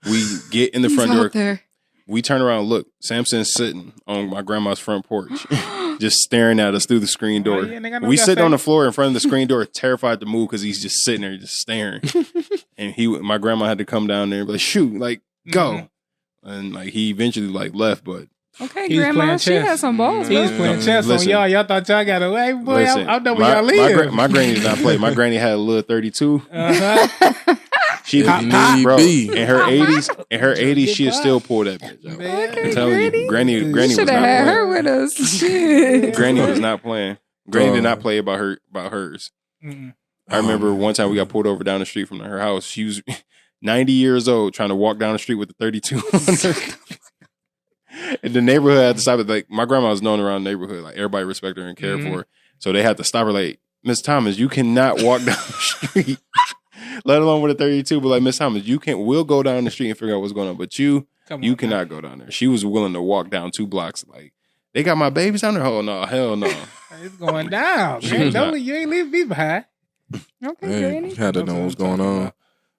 We get in the front door. There. We turn around, look, Samson's sitting on my grandma's front porch, just staring at us through the screen door. We sitting on the floor in front of the screen door, terrified to move because he's just sitting there, just staring. And my grandma had to come down there and be like, shoot, like, go. And like he eventually like left, but okay, Grandma, she has some balls. He's playing chess on y'all. Y'all thought y'all got away, boy. Listen, I know where y'all live. My granny did not play. My granny had a little 32. She If need bro, be. in her 80s, she'd still pull that bitch out. Okay, I'm telling you, Granny was should not have had playing. her with us. Shit. Granny was not playing. Granny did not play about hers. Mm-mm. I remember one time we got pulled over down the street from her house. She was 90 years old trying to walk down the street with a 32 on her. And the neighborhood had to stop it. Like my grandma was known around the neighborhood. Like everybody respected her and cared for her. So they had to stop her like, Miss Thomas, you cannot walk down the street. Let alone with a 32, but like Miss Thomas, we'll go down the street and figure out what's going on. But you cannot go down there. She was willing to walk down 2 blocks. Like, they got my babies down there? Oh no, hell no. It's going down. Man, you ain't leave me behind. Okay, Man, Granny. you had to know what's going on.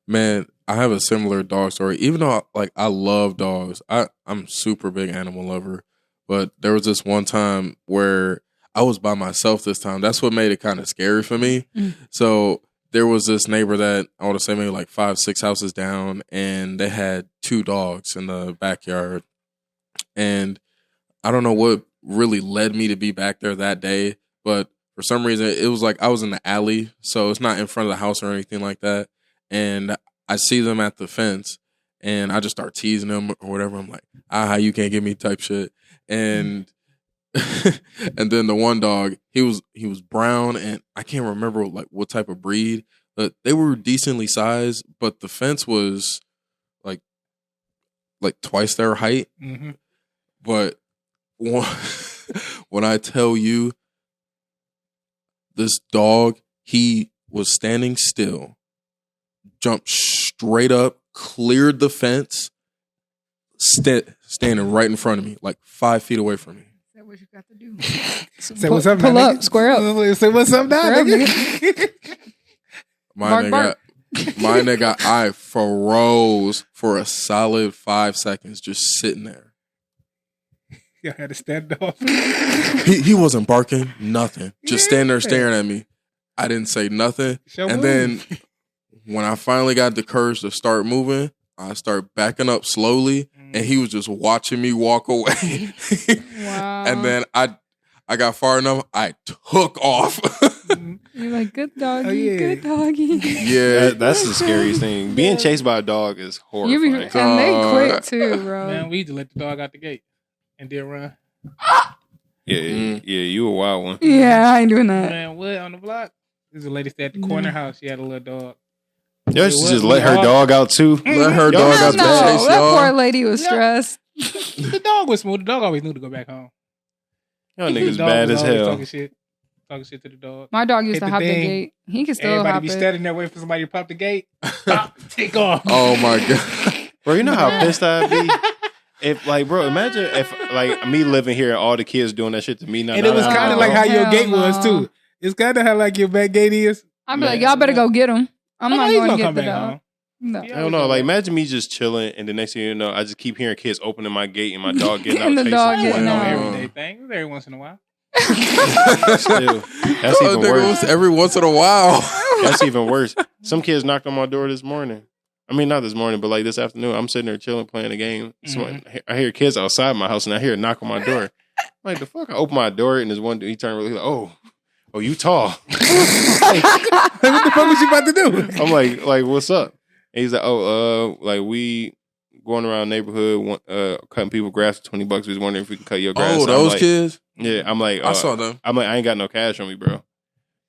Man, I have a similar dog story. Even though I love dogs, I'm super big animal lover. But there was this one time where I was by myself this time. That's what made it kind of scary for me. So there was this neighbor that I want to say maybe like 5-6 houses down, and they had 2 dogs in the backyard. And I don't know what really led me to be back there that day, but for some reason it was like I was in the alley, so it's not in front of the house or anything like that. And I see them at the fence, and I just start teasing them or whatever. I'm like, how you can't get me type shit. And and then the one dog, he was brown, and I can't remember like what type of breed, but they were decently sized, but the fence was like twice their height. Mm-hmm. But when I tell you, this dog, he was standing still, jumped straight up, cleared the fence, standing right in front of me, like 5 feet away from me. What you got to do? Say what's up, pull now, up, nigga. square up. Say what's up now, Square up, nigga. My Bark. nigga, I froze for a solid 5 seconds, just sitting there. You had to stand off. He wasn't barking, nothing. Just standing there staring at me. I didn't say nothing. And then when I finally got the courage to start moving, I start backing up slowly, and he was just watching me walk away. Wow. And then I got far enough, I took off. You're like, good doggy, Oh, yeah. good doggy. Yeah. That's the scariest thing. Being chased by a dog is horrifying. And they quick too, bro. Man, we used to let the dog out the gate and then run. Yeah, you a wild one. Yeah, I ain't doing that. Man, what on the block? There's a lady stay at the corner house. She had a little dog. Y'all should just let her dog out too. Let her Y'all dog should out No, to chase that y'all. poor lady was stressed. The dog was smooth. The dog always knew to go back home. Y'all The niggas dog bad was as always hell. Talking shit to the dog. My dog used Hit to the hop the thing. gate. He can still Everybody hop be it. standing there waiting for somebody to pop the gate. Pop, take off. Oh my God. Bro, you know how pissed I'd be? If like, bro, imagine if like me living here and all the kids doing that shit to me. And it was kind of like how your gate was too. It's kind of how like your back gate is. I'm like, y'all better go get him. I'm not he's going to gonna get come the back dog. home. No. I don't know. Like, imagine me just chilling, and the next thing you know, I just keep hearing kids opening my gate and my dog getting out And the chasing. dog me. getting No out. everyday thing. It was every once in a while. Still, that's even Nigga, worse. was every once in a while. That's even worse. Some kids knocked on my door this morning. I mean, not this morning, but like this afternoon. I'm sitting there chilling, playing a game. I hear kids outside my house, and I hear a knock on my door. I'm like, the fuck? I open my door, and there's one dude. He turned really like, oh, you tall. Like, what the fuck was you about to do? I'm like, what's up? And he's like, like we going around the neighborhood, cutting people grass for $20. We was wondering if we can cut your grass. Oh, So I'm those like, kids? Yeah, I'm like, I saw them. I'm like, I ain't got no cash on me, bro.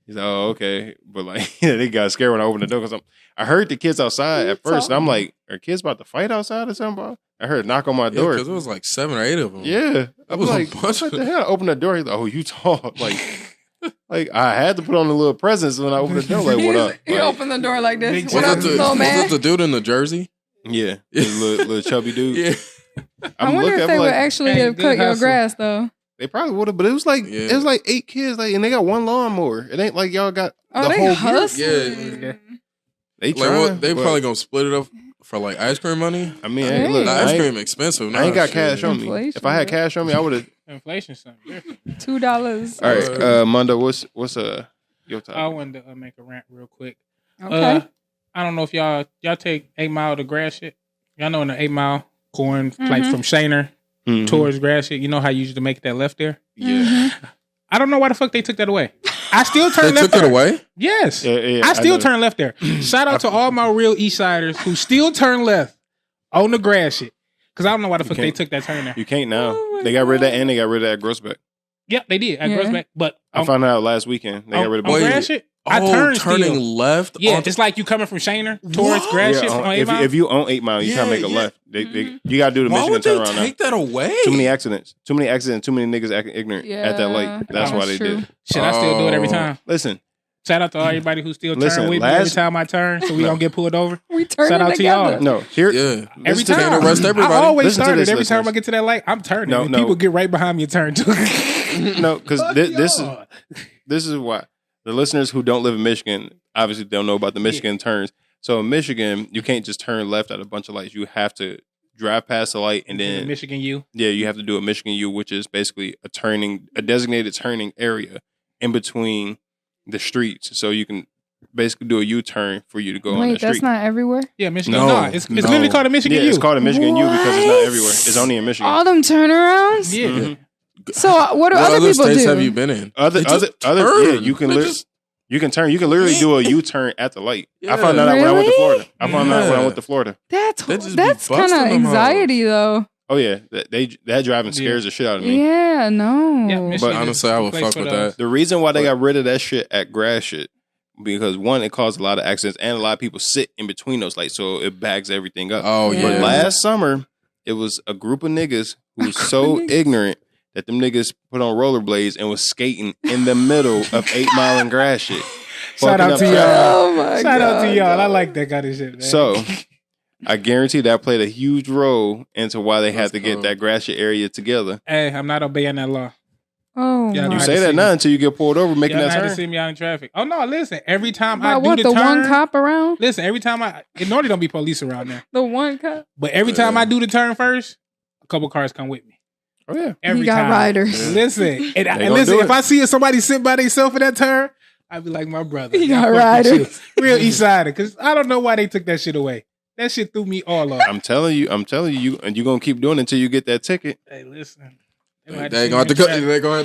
He's like, oh, okay. But like, they got scared when I opened the door because I heard the kids outside at first. And I'm like, are kids about to fight outside or something, bro? I heard a knock on my door. Because it was like 7 or 8 of them. Yeah. I was like, a bunch what the hell? I opened the door. He's like, oh, you tall. Like I had to put on a little presence when I opened the door. Like, what up? He Like, opened the door like this. Was What up, little man? it the dude in the jersey? yeah. Little chubby dude. Yeah. I wonder if they would actually have cut your grass, though. They probably would have, but it was like 8 kids, like, and they got one lawnmower. It ain't like y'all got the whole hustling. Yeah. They trying, they probably gonna split it up for like ice cream money. I mean, hey, look, the ice cream expensive. I ain't got cash on me. If I had cash on me, I would have. Inflation something. $2. All right, Mondo, what's your topic? I wanted to make a rant real quick. Okay. I don't know if y'all take 8 Mile to grass shit. Y'all know in the 8 Mile going like from Shaner towards grass shit. You know how you used to make that left there? Yeah. I don't know why the fuck they took that away. I still turn They left took there. it away? Yes. Yeah, I still turn left there. Shout out to all my real East Siders who still turn left on the grass shit. Because I don't know why the fuck they took that turn there. You can't now. They got rid of that and they got rid of that Grossbeck. Yep, they did. At Grossbeck. But I found out last weekend. They got rid of on both. grass shit? I Oh, turned turning still. left? Yeah, it's like you coming from Shaner towards grass shit on 8 Mile. If you own 8 Mile, you can't make a left. You got to do the Why Michigan would they turnaround now. take that away? Too many accidents. Too many niggas acting ignorant at that light. That's why they did. Shit, I still do it every time. Listen. Shout out to everybody who still Listen, turn with me every time I turn so we don't get pulled over. We turn Shout out together. to y'all. No, here. Yeah. Every Listen to time. arrest everybody. I always Listen to started. this, Every time listeners. I get to that light, I'm turning. No, and no. people get right behind me and turn too. No, because this is why. The listeners who don't live in Michigan obviously don't know about the Michigan turns. So in Michigan, you can't just turn left at a bunch of lights. You have to drive past the light and then Michigan U. Yeah, you have to do a Michigan U, which is basically a designated turning area in between the streets. So you can basically do a U-turn for you to go on the Wait, street. that's not everywhere? Yeah, Michigan. No, No, it's literally called a Michigan U. It's called a Michigan U because it's not What? everywhere. It's only in Michigan. All them turnarounds? Yeah. Mhm. So what do What other other people states do? have you been in? Other, They just yeah, turn. you can They literally. just- You can turn. You can literally do a U-turn at the light. Yeah. I found that out when I went to Really? Florida. I found that out when I Yeah. went to Florida. That's They just be kind busting of them anxiety, though. Oh yeah, that driving scares the shit out of me. Yeah, no. Yeah, Michigan But is honestly, I the would place fuck for with the- that. The reason why they got rid of that shit at grass shit because one, it caused a lot of accidents and a lot of people sit in between those lights, so it bags everything up. Oh, Yeah. But yeah. last summer, it was a group of niggas who was so ignorant that them niggas put on rollerblades and was skating in the middle of 8 Mile and grass shit. Shout Fucking out up to traffic. y'all. Oh my Shout out God, to y'all. I dog. like that kind of shit, man. So I guarantee that played a huge role into why they had That's to get cool. that grass shit area together. hey, I'm not obeying that law. Oh, Yeah, my. You I say see that me. now until you get pulled over making Y'all that had to turn. see me out in traffic. Oh no, listen. Every time By I do what, the the turn, one cop around? listen. Every time it normally don't be police around there, The one cop? but every time I do the turn first, a couple cars come with me. Oh yeah. Every He got time. riders. Listen, and gonna listen. do If it. I see somebody sitting by themselves for that turn, I'd be like, my brother. He y'all got fuck with riders. you. Real East Sider, because I don't know why they took that shit away. That shit threw me all off. I'm telling you, and you're gonna keep doing it until you get that ticket. Hey, listen. They gonna have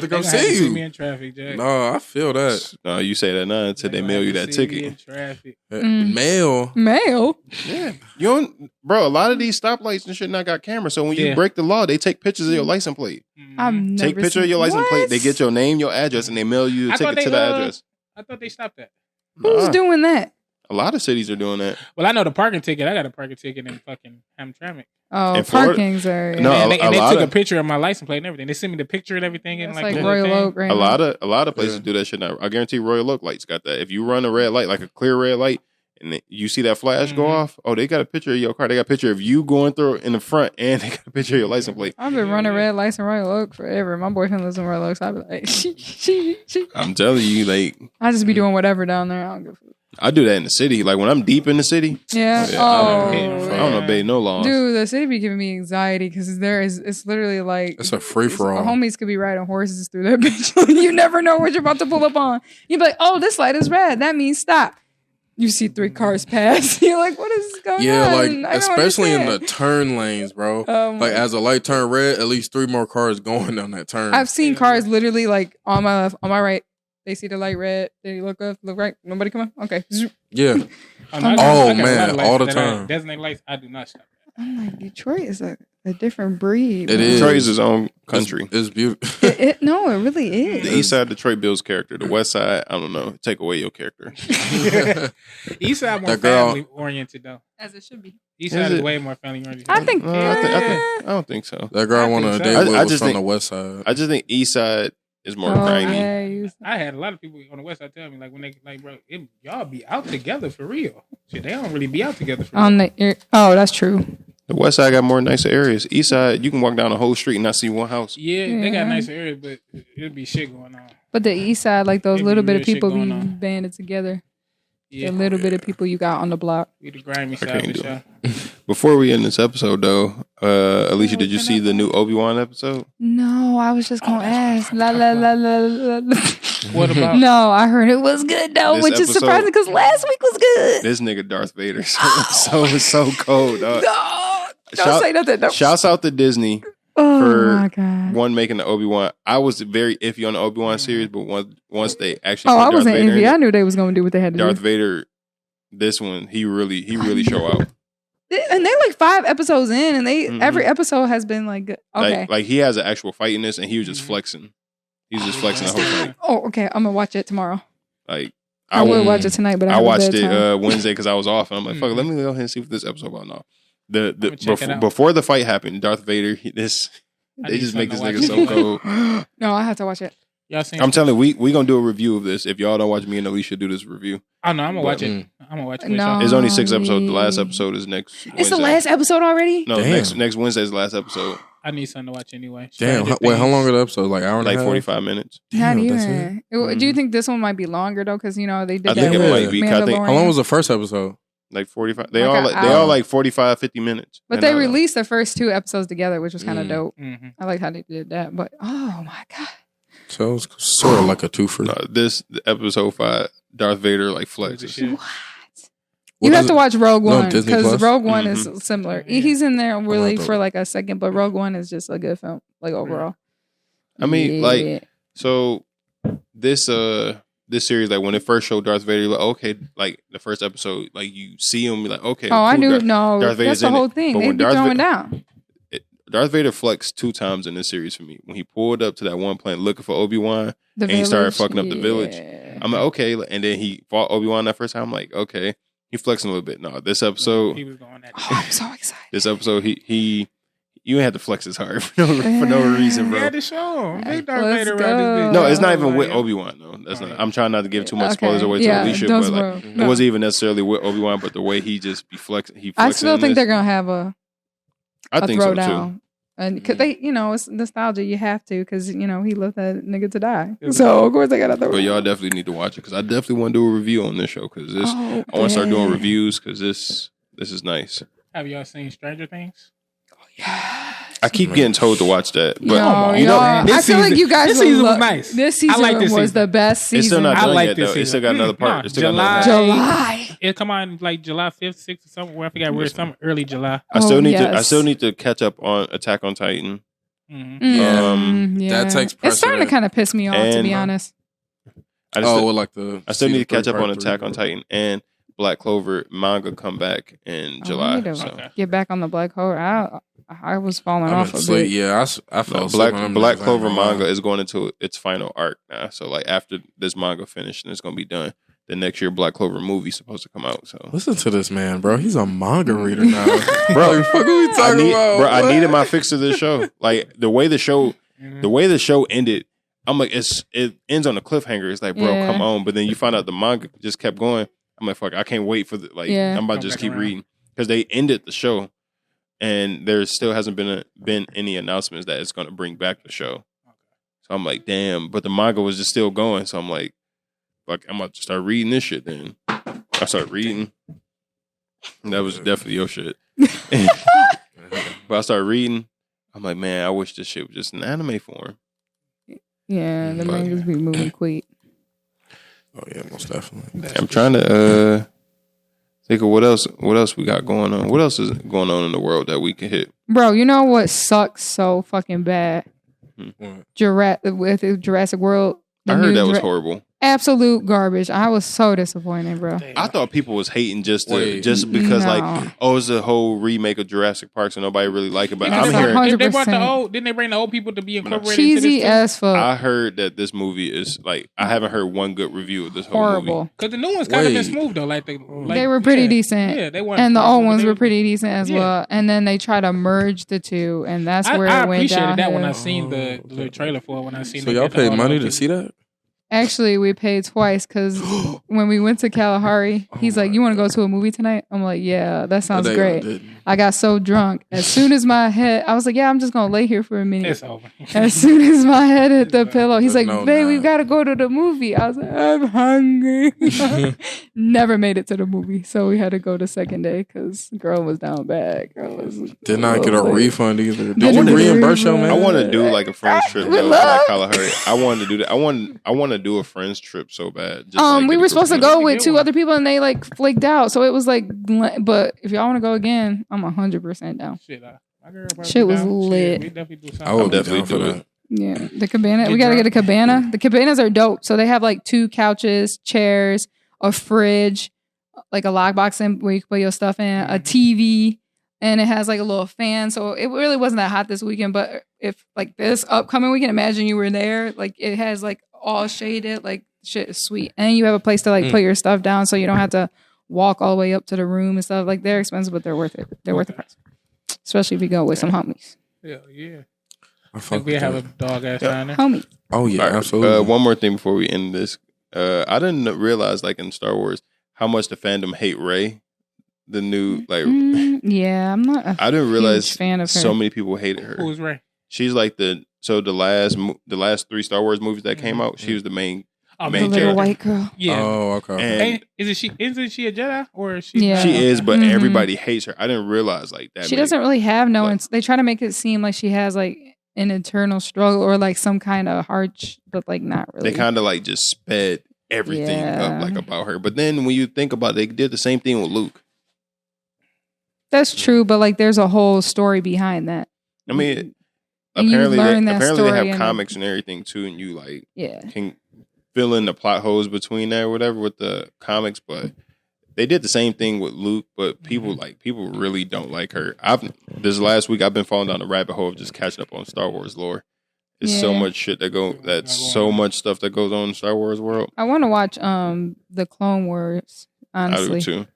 to come see see me you. in traffic, Jack. No, I feel that. No, you say that now until they mail you that Me ticket. in traffic. Mail. Mail? Yeah. You don't, bro, a lot of these stoplights and shit not got cameras. So when you Yeah. break the law, they take pictures of your license plate. I've never Take picture of seen- your license What? plate. They get your name, your address, and they mail you the I thought ticket to they, the address. I thought they stopped that. Who's Nah. doing that? A lot of cities are doing that. Well, I know the parking ticket. I got a parking ticket in fucking Hamtramck. Oh, In Florida- parkings are... And No, they, a lot took a of- picture of my license plate and everything. They sent me the picture and everything. And It's like, like the Royal thing. Oak right A now. lot of places Yeah. do that shit now. I guarantee Royal Oak lights got that. If you run a red light, like a clear red light, and you see that flash go Mhm. off, oh, they got a picture of your car. They got a picture of you going through in the front, and they got a picture of your license plate. I've been running red lights in Royal Oak forever. My boyfriend lives in Royal Oak, so I'd be like, she. I'm telling you, like, I just be doing whatever down there. I don't give a fuck. I do that in the city. Like when I'm deep in the city, Yeah. yeah, Oh, I don't obey no laws. dude, the city be giving me anxiety because it's literally like It's a free for all. Homies could be riding horses through that bitch. You never know what you're about to pull up on. You be like, oh, this light is red. That means stop. You see 3 cars pass. You're like, what is going on? Yeah, I like don't especially in the understand. turn lanes, bro. Like as a light turn red, at least 3 more cars going down that turn. I've seen cars literally like on my left, on my right. They see the light red. They look up, look right. Nobody come on. Okay. Yeah. No, I got Oh, a lot of man, lights all the that are time. Designated lights, I do not stop. I'm like, Detroit is a different breed. It man. is. Detroit is its own country. It's beautiful. No, it really is. The East Side Detroit Bill's character. The West Side, I don't know. Take away your character. East Side more That girl- family oriented though. As it should be. East Is Side is it? way more family oriented. I think. I don't think so. That girl I I went on a think date so. with I was just from think- the West Side. I just think East Side is more Oh, grimy. yeah, I had a lot of people on the West Side tell me like when they like, bro, y'all be out together for real. Shit, they don't really be out together for real. on the. Oh, that's true. The West Side got more nicer areas. East Side, you can walk down the whole street and not see one house. Yeah, they Yeah. got nicer areas, but it'd be shit going on. But the east side, like those It be little bit real of shit people be going on. banded together. Yeah, The little bit of people you got on the block. we the grimy I side can't of the do show. it. Before we end this episode, though, Alicia, did you see the new Obi-Wan episode? No, I was just gonna ask. La la la la la. la. What about? No, I heard it was good though, This which is episode- surprising because last week was good. This nigga Darth Vader, so cold. Dog. No, don't Shout- say nothing. No. Shouts out to Disney. Oh for my god. One making the Obi-Wan. I was very iffy on the Obi-Wan series, but once they actually Oh, put I Darth wasn't Vader in envy. it, I knew they was gonna do what they had to Darth do. Vader, this one, he really show out. And they like 5 episodes in, and they Mhm. every episode has been like good. Okay. Like he has an actual fight in this, and he was just flexing. He was just flexing the whole fight. Oh, okay. I'm gonna watch it tomorrow. Like I would won't- watch it tonight, but I I have watched a it bedtime. Wednesday because I was off, and I'm like, fuck, Mhm. let me go ahead and see what this episode about now. I'ma check it out. Before the fight happened, Darth Vader, I they need just make this something nigga to so watch. cold. No, I have to watch it. Y'all seen? I'm telling you, we gonna do a review of this. If y'all don't watch, me and Alisha do this review. Oh no, I'm gonna watch But- it. I'm gonna watch it. No. It's only 6 episodes. The last episode is next. It's the Wednesday. last episode already. No, Damn. next Wednesday is the last episode. I need something to watch anyway. Damn. Stranger Wait, how Things. long are the episodes? Like hour and a Like half? 45 minutes. Not Damn, that's even. it? Do you think this one might be longer though? Because you know they did I that think it with might be, 'cause I think- Mandalorian. How long was the first episode? Like 45. They Like all an like, they all hour. like 45, 50 minutes. But And they I- released the first 2 episodes together, which was kind of dope. Mhm. I like how they did that. But oh my god, So it was sort of like a twofer. No, this episode 5, Darth Vader like flexes. Shit. what? What You have is to it? watch Rogue No, One Disney because Plus? Rogue One is similar. Yeah. He's in there really to- for like a second, but Rogue One is just a good film, like overall. I mean, Yeah. like, so this series, like when it first showed Darth Vader, you're like, okay, like the first episode, like you see him, you're like, okay. Oh, I cool, knew. Darth, No, Darth Vader's that's the in whole it. thing. But They when be Darth throwing Va- down. Darth Vader flexed 2 times in this series for me. When he pulled up to that one planet looking for Obi-Wan, The and he started village, fucking up the village. yeah. I'm like, okay. And then he fought Obi-Wan that first time. I'm like, okay. He flexing a little bit. No, this episode, He was going at Oh, I'm so excited. he you ain't had to flex his heart for no reason, We bro. had to show him. Big Darth Let's Vader around go. this bitch. No, it's not even Like, with Obi-Wan though. That's not. I'm trying not to give too much Okay. spoilers away to Yeah, Alicia, don't but like spoil. it No. wasn't even necessarily with Obi-Wan, but the way he just be flexing. He I flexing still in think this. they're gonna have a I think so too. throwdown. And cause they, you know, it's nostalgia. You have to, because you know he left that nigga to die. Yeah. So of course they gotta throw. But it. y'all definitely need to watch it because I definitely want to do a review on this show because this Oh, I want to start doing yeah. reviews because this is nice. Have y'all seen Stranger Things? I keep getting told to watch that, but No, you know, y'all, this I feel like season- you guys this will season was love- nice. This I season like this was season. the best season. it's still not I done like yet this though. It season. still got another part. No, It still got another July. part. July. It come on like July 5th, 6th, or somewhere. I forgot where. Some early July. I still need to. I yes. still need to catch up on Attack on Titan. Mhm. Yeah. That takes It's starting to precedent. kind of piss me off, to be And- honst. I just, Oh, well, like the. I still need to catch up on Part Attack on 3. Titan and Black Clover manga come back in I July. need to So. Okay. get back on the Black Hole. I was falling I've off been a asleep. bit. Yeah, I fell No, asleep on them Black niggas, I Clover ain't gonna lie. manga is going into its final arc now. So like after this manga finished and it's gonna be done, the next year Black Clover movie supposed to come out. So Listen to this man, bro. He's a manga reader now, bro. What the fuck are we talking about? I What? needed my fix to this show. Like the way the show ended, I'm like it ends on a cliffhanger. It's like, bro, Yeah. come on. But then you find out the manga just kept going. I'm like, fuck, I can't wait for the Yeah. I'm about Come to just back keep around. reading because they ended the show, and there still hasn't been any announcements that it's going to bring back the show. So I'm like, damn. But the manga was just still going. So I'm like, fuck, I'm about to start reading this shit. Then I started reading. That was definitely your shit. But I started reading. I'm like, man, I wish this shit was just in anime form. Yeah, the But- mangas be moving quick. Oh yeah, most definitely. I'm trying to think of what else we got going on. What else is going on in the world that we can hit? Bro, you know what sucks so fucking bad? What? With Jurassic World. the I heard new that was Jura- horrible. absolute garbage. I was so disappointed, bro. I thought people was hating just No. because like, oh, it's a whole remake of Jurassic Park, so nobody really like it. But It's I'm hearing, 100%. They brought the old. Didn't they bring the old people to be incorporated? Cheesy into this as fuck. I heard that this movie is like, I haven't heard one good review of this whole Horrible. movie. Because the new ones kind of been Wait. smooth though. Like They were pretty decent. Yeah, they weren't. And the old ones they were pretty decent as Yeah. well. And then they try to merge the two, and that's where I it went appreciated that when I downhill. seen the trailer for it. When I seen. So y'all paid money to see that? Actually, we paid twice because when we went to Kalahari, he's like, "You want to go to a movie tonight?" I'm like, "Yeah, that sounds They great." didn't. I got so drunk. As soon as my head, I was like, "Yeah, I'm just gonna lay here for a minute." It's over. As soon as my head hit the pillow, he's like, No, "Babe, nah. we've got to go to the movie." I was like, "I'm hungry." Never made it to the movie, so we had to go the second day because girl was down bad. Girl was Did not get a refund either. Did Didn't you get a reimburse your refund. man? I want to do like a friends trip We though, to love- like Kalahari. I wanted to do that. I want to do a friends trip so bad. Just, like, we get a were group supposed to of go people. with two other people and they like flaked out. So it was like, but if y'all want to go again, I'm 100% down. Shit, my girl probably Shit was down. lit. We definitely do something. I would definitely definitely do do it. that. Yeah, the cabana. Get We got to get a drunk. cabana. The cabanas are dope. So they have like 2 couches, chairs, a fridge, like a lockbox in where you can put your stuff in, a TV, and it has like a little fan. So it really wasn't that hot this weekend. But if like this upcoming weekend, imagine you were there. Like it has like all shaded. Like shit is sweet, and you have a place to like put your stuff down, so you don't have to walk all the way up to the room and stuff. Like they're expensive, but they're worth it. They're worth the price, especially if you go with some homies. Yeah. I I fuck think we with have that. a dog ass down there. Homies. Oh yeah, All right, absolutely. one more thing before we end this. I didn't realize, like in Star Wars, how much the fandom hate Rey. The new Yeah, I'm not. I didn't realize huge fan of her. so many people hated her. Who's Ray? She's like the last 3 Star Wars movies that came out. She was the main. Oh, Main the little character. white girl. Yeah. Oh, okay. And Isn't she a Jedi or is she? Yeah. she is, but Mhm. everybody hates her. I didn't realize like that. She doesn't really have no. But- They try to make it seem like she has like an internal struggle or like some kind of hardship, but like not really. They kind of like just sped everything Yeah. up like about her. But then when you think about it, they did the same thing with Luke. That's true, but like there's a whole story behind that. I mean, And you apparently learn they that have story and- comics and everything too, and you like Yeah. can fill in the plot holes between that or whatever with the comics. But they did the same thing with Luke, but people really don't like her. This last week I've been falling down the rabbit hole of just catching up on Star Wars lore. It's so Yeah. much shit that's so much stuff that goes on in Star Wars world. I want to watch the Clone Wars. Honestly, I do too.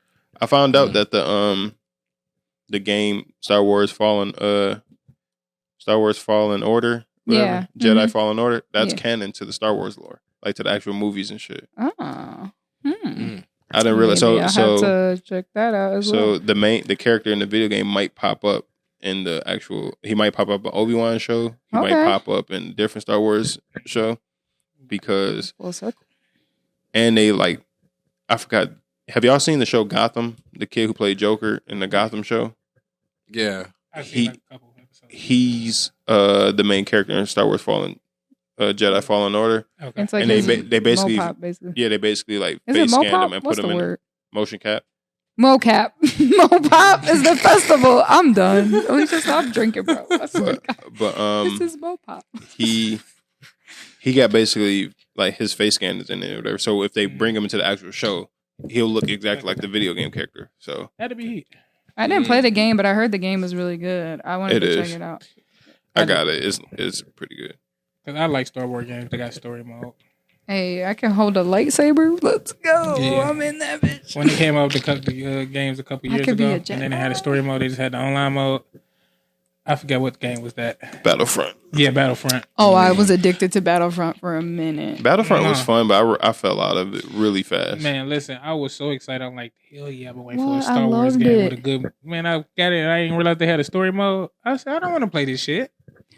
I found out that the game Star Wars Fallen Order, whatever, Yeah. Jedi Mhm. Fallen Order, that's Yeah. canon to the Star Wars lore, like to the actual movies and shit. Oh. I didn't realize. Maybe I'll So have to check that out as well. so the character in the video game might pop up in the actual. He might pop up in Obi-Wan show. He might Okay. pop up in a different Star Wars show because Full circle. and they like I forgot. Have y'all seen the show Gotham? The kid who played Joker in the Gotham show. Yeah. I've He- seen like a couple episodes. He's the main character in Star Wars Jedi Fallen Order. Okay. It's like And his they basically mopop, basically. yeah, they basically like Is it face scanned mopop? him and What's put the him in word? motion cap. Mocap. Mopop is the festival. I'm done. Alisha, stop drinking, bro. I swear to God. But This is Mopop. he got basically like his face scan is in it or whatever. So if they bring him into the actual show, he'll look exactly like the video game character. So That'd be heat. I didn't play the game, but I heard the game was really good. I wanted It to is. check it out. I got it. It's pretty good. Cause I like Star Wars games. They got story mode. Hey, I can hold a lightsaber. Let's go. Yeah. I'm in that bitch. When they came out with the games a couple I years could be ago, a and then they had a story mode. They just had the online mode. I forget what game was that. Battlefront. Yeah, Battlefront. Oh, I was addicted to Battlefront for a minute. Battlefront was Nah. fun, but I fell out of it really fast. Man, listen, I was so excited. I'm like, hell yeah, I've been waiting for What? a I Star Wars loved game it. with a good. Man, I got it. And I didn't realize they had a story mode. I said, I don't want to play this shit.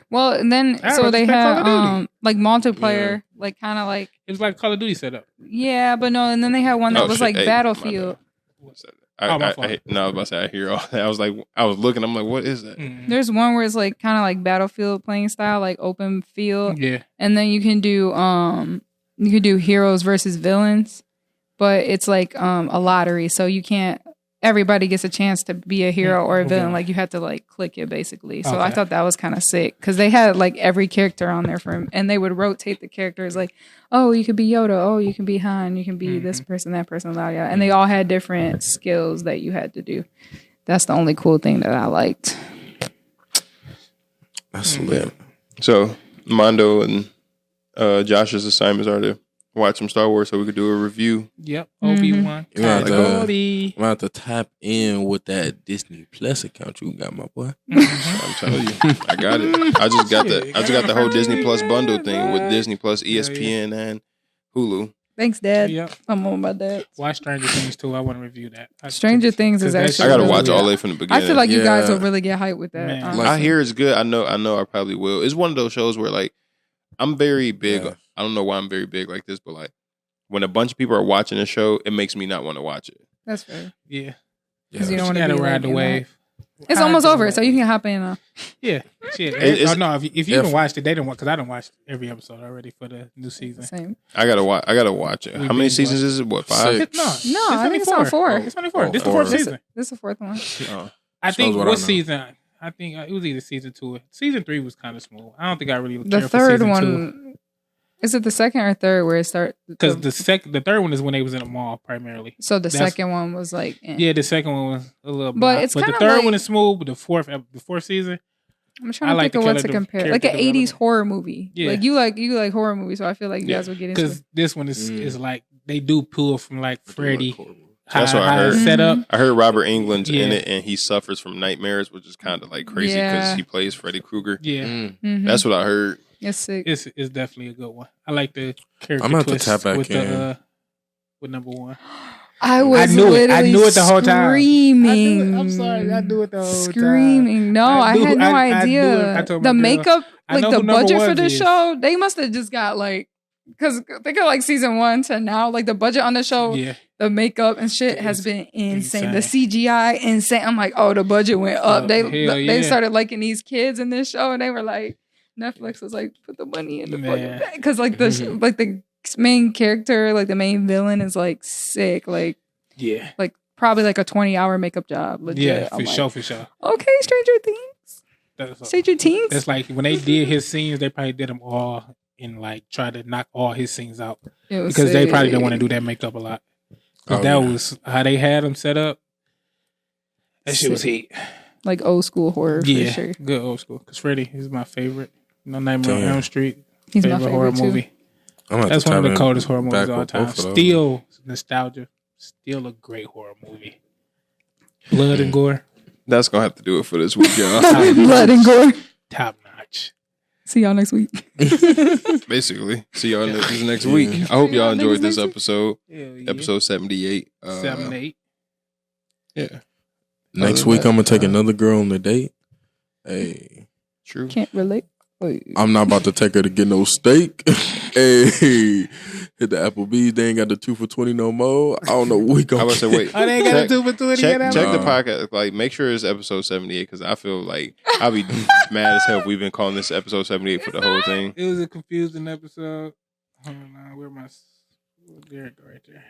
Well, and then I so they respect Call had of Duty. like multiplayer, like kind of like It was like Call of Duty setup. yeah, but no, and then they had one that Oh, was shit. like Hey, Battlefield. What's that? Oh, my fault. No, I was about to say I hear all that. I was looking. I'm like, what is that? Mm. There's one where it's like kind of like Battlefield playing style, like open field, Yeah. and then you can do heroes versus villains, but it's like a lottery, so you can't everybody gets a chance to be a hero or a villain. Okay. Like you have to like click it basically. So I Okay. thought that was kind of sick because they had like every character on there and they would rotate the characters. Like, oh, you could be Yoda. Oh, you can be Han. You can be this person, that person, blah, blah. And they all had different skills that you had to do. That's the only cool thing that I liked. That's lit. So Mondo and Josh's assignments are to watch some Star Wars so we could do a review. Yep. Obi-Wan. You got to- Obi. I'm going to have to tap in with that Disney Plus account you got, my boy. I'm telling you, I got it. I just got the whole Disney Plus bundle thing with Disney Plus, ESPN, and Hulu. Thanks, Dad. Yep. I'm on my dad. Watch Stranger Things too. I want to review that. Stranger Things is actually. I gotta really watch good. all of it from the beginning. I feel like you guys Yeah. will really get hyped with that. Man. honestly. I hear it's good. I know I probably will. It's one of those shows where like I'm very big. Yeah. I don't know why I'm very big like this, but like when a bunch of people are watching a show, it makes me not want to watch it. That's fair. Yeah. Because you Yeah. don't want You to gotta be ride like, the in wave. that. It's almost over, so you can hop in. Yeah. Shit. It's- No, if you if- even watched it, they didn't watch because I didn't watch every episode already for the new season. Same. I gotta watch it. We How many binge seasons is it? What, 5? Six. No, I think it's on 4. It's only 4. Oh, This is the four. fourth This, season. this is the 4th one. Oh. I think Shows what I what know. season? I think it was either season 2 or season 3 was kind of smooth. I don't think I really The cared for third season one. Is it the second or third where it starts? because the third one is when they was in a mall primarily. So the that's- second one was like. Eh. Yeah, the second one was a little, But blah. it's but the kinda third like- one is smooth. But the fourth season, I'm trying I to like think of the what to character- compare. Like an character 80s development. horror movie. Yeah. Like you like horror movies, so I feel like you guys would get into because it. this one is like they do pull from like Freddy. That's what I how heard. it's set up. I heard Robert Englund's in Yeah. it, and he suffers from nightmares, which is kind of like crazy Yeah. because he plays Freddy Krueger. Yeah, Mhm. That's what I heard. It's sick. it's definitely a good one. I like the character I'm gonna have to twist tap back with in. the with number 1. I was knew it. literally I knew it the whole time. Screaming. I'm sorry, I knew it the whole time. Screaming. No, I knew- had no I knew idea. it. I told my The girl, makeup, I like know the who number budget for one the is. show, they must have just got like, because think of like season 1 to now, like the budget on the show, Yeah, the makeup and shit has It's been insane. The insane. CGI insane. I'm like, oh, the budget went up. Oh, They hell they yeah. started liking these kids in this show, and they were like, Netflix was like, put the money in the Man. fucking because like the main character, like the main villain, is like sick, like yeah, probably like a 20-hour makeup job. Legit. yeah, I'm for like, sure, for sure. Okay, Stranger Things. Stranger Things. That's like when they did his scenes, they probably did them all and like try to knock all his scenes out It was because they probably didn't sick. want to do that makeup a lot. Because Oh, that yeah. was how they had him set up. That shit was heat. Like old school horror Yeah, for sure. good old school. Because Freddy is my favorite. No Nightmare on Damn. Elm Street. He's my horror favorite too. movie. I'm gonna have That's to one of tap the in coldest horror movies back of all with time. both of those. Still nostalgia. Still a great horror movie. Blood and gore, That's gonna have to do it for this week, y'all. Blood and gore. top notch. See y'all next week. Basically, see y'all next week. I hope y'all enjoyed this episode, Hell yeah. episode 78. 7, 8. Yeah, Next Other week, than I'm gonna that, take another girl on a date. Hey, true. Can't relate. I'm not about to take her to get no steak. Hey, hit the Applebee's. They ain't got the 2 for $20 no more. I don't know what we I gonna was say, wait. Oh, they ain't got Check- a 2 for 20 Check yet? the No. podcast. Like, make sure it's episode 78 because I feel like I'll be mad as hell if we've been calling this episode 78 for the whole thing. It was a confusing episode. Hold on, where my there it go right there.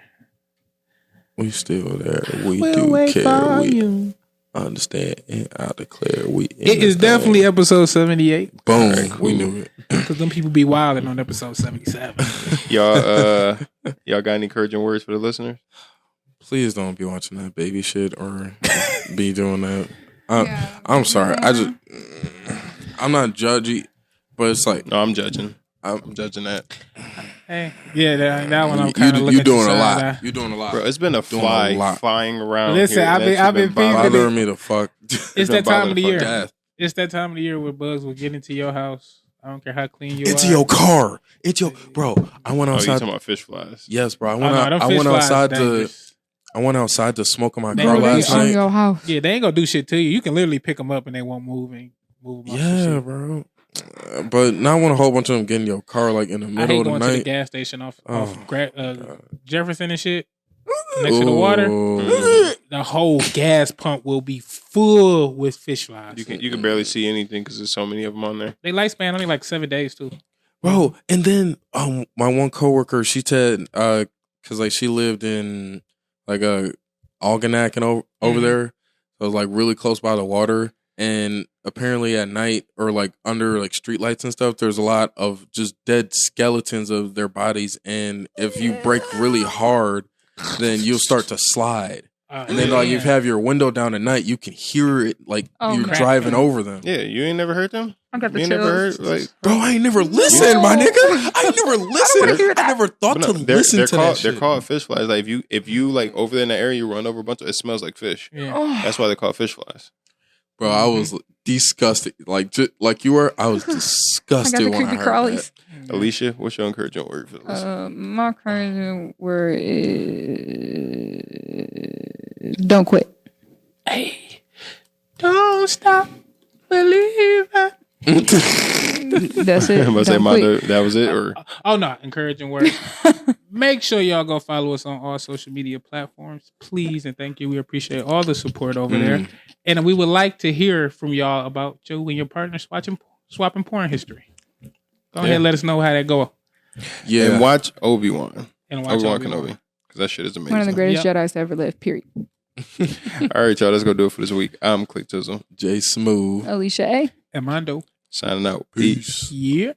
We still there. We We'll do wait care. for We you. understand and I declare we. It is definitely episode 78 boom. Alright, cool. We knew it. because them people be wilding on episode 77. Y'all got any encouraging words for the listeners? Please don't be watching that baby shit or be doing that. Yeah. I'm sorry. I'm not judgy, but it's like No, I'm judging. I'm, I'm judging that. Hey, yeah, that one I'm kind of looking you doing to a the lot. side. You're doing a lot. Bro, it's been a Doing fly a lot. flying around. Listen, here. I've That been- shit I've been bothering me. bothering me to fuck. It's been that time bothering of the fuck year. death. It's that time of the year where bugs will get into your house. I don't care how clean you Into are. your car. Into your bro. I went Oh, you outside. talking about fish flies? Yes, bro. Oh, no, them I fish went flies outside dangerous. I went outside to smoke in my They car really last are. on night. your house. Yeah, they ain't gonna do shit to you. You can literally pick them up and they won't move and move them. Yeah, bro. But now I want a whole bunch of them get in your car like in the I middle hate of the going to the night. gas station off Oh, Jefferson and shit next to the water. Ooh. The whole gas pump will be full with fish flies. You can barely see anything because there's so many of them on there. They lifespan only like 7 days too. Bro, and then my one coworker, she said, cause like she lived in like a Algonac and over there. So it was like really close by the water. And apparently at night or like under like streetlights and stuff, there's a lot of just dead skeletons of their bodies. And if you break really hard, then you'll start to slide. And then like if you have your window down at night, you can hear it like you're driving over them. Yeah, you ain't never heard them? I got the You chills. ain't never heard? Like, Bro, I ain't never listened, my nigga. I ain't never listened. I never thought to listen to that shit. They're called fish flies. Like if you like over there in the area, you run over a bunch of, it smells like fish. Yeah. That's why they're called fish flies. Bro, I was disgusted. Like you were, I was I disgusted got the when I creepy heard crawlies. that. Alicia, what's your encouraging word for this? My encouraging word is don't quit. Hey, don't stop believing. That's it. I'm about to say, Don't Mondo, quit. that was it? Or Oh, no. Encouraging word. Make sure y'all go follow us on all social media platforms. Please and thank you. We appreciate all the support over there. And we would like to hear from y'all about you and your partner swapping porn history. Go ahead and let us know how that go. Yeah. And watch Obi-Wan. And watch Obi-Wan Obi-Wan. Kenobi. Because that shit is amazing. One of the greatest Jedis to ever live, period. All right, y'all. Let's go do it for this week. I'm Click Tizzle. Jay Smooth. Alicia A. And Mondo. Signing out. Peace. Yeah.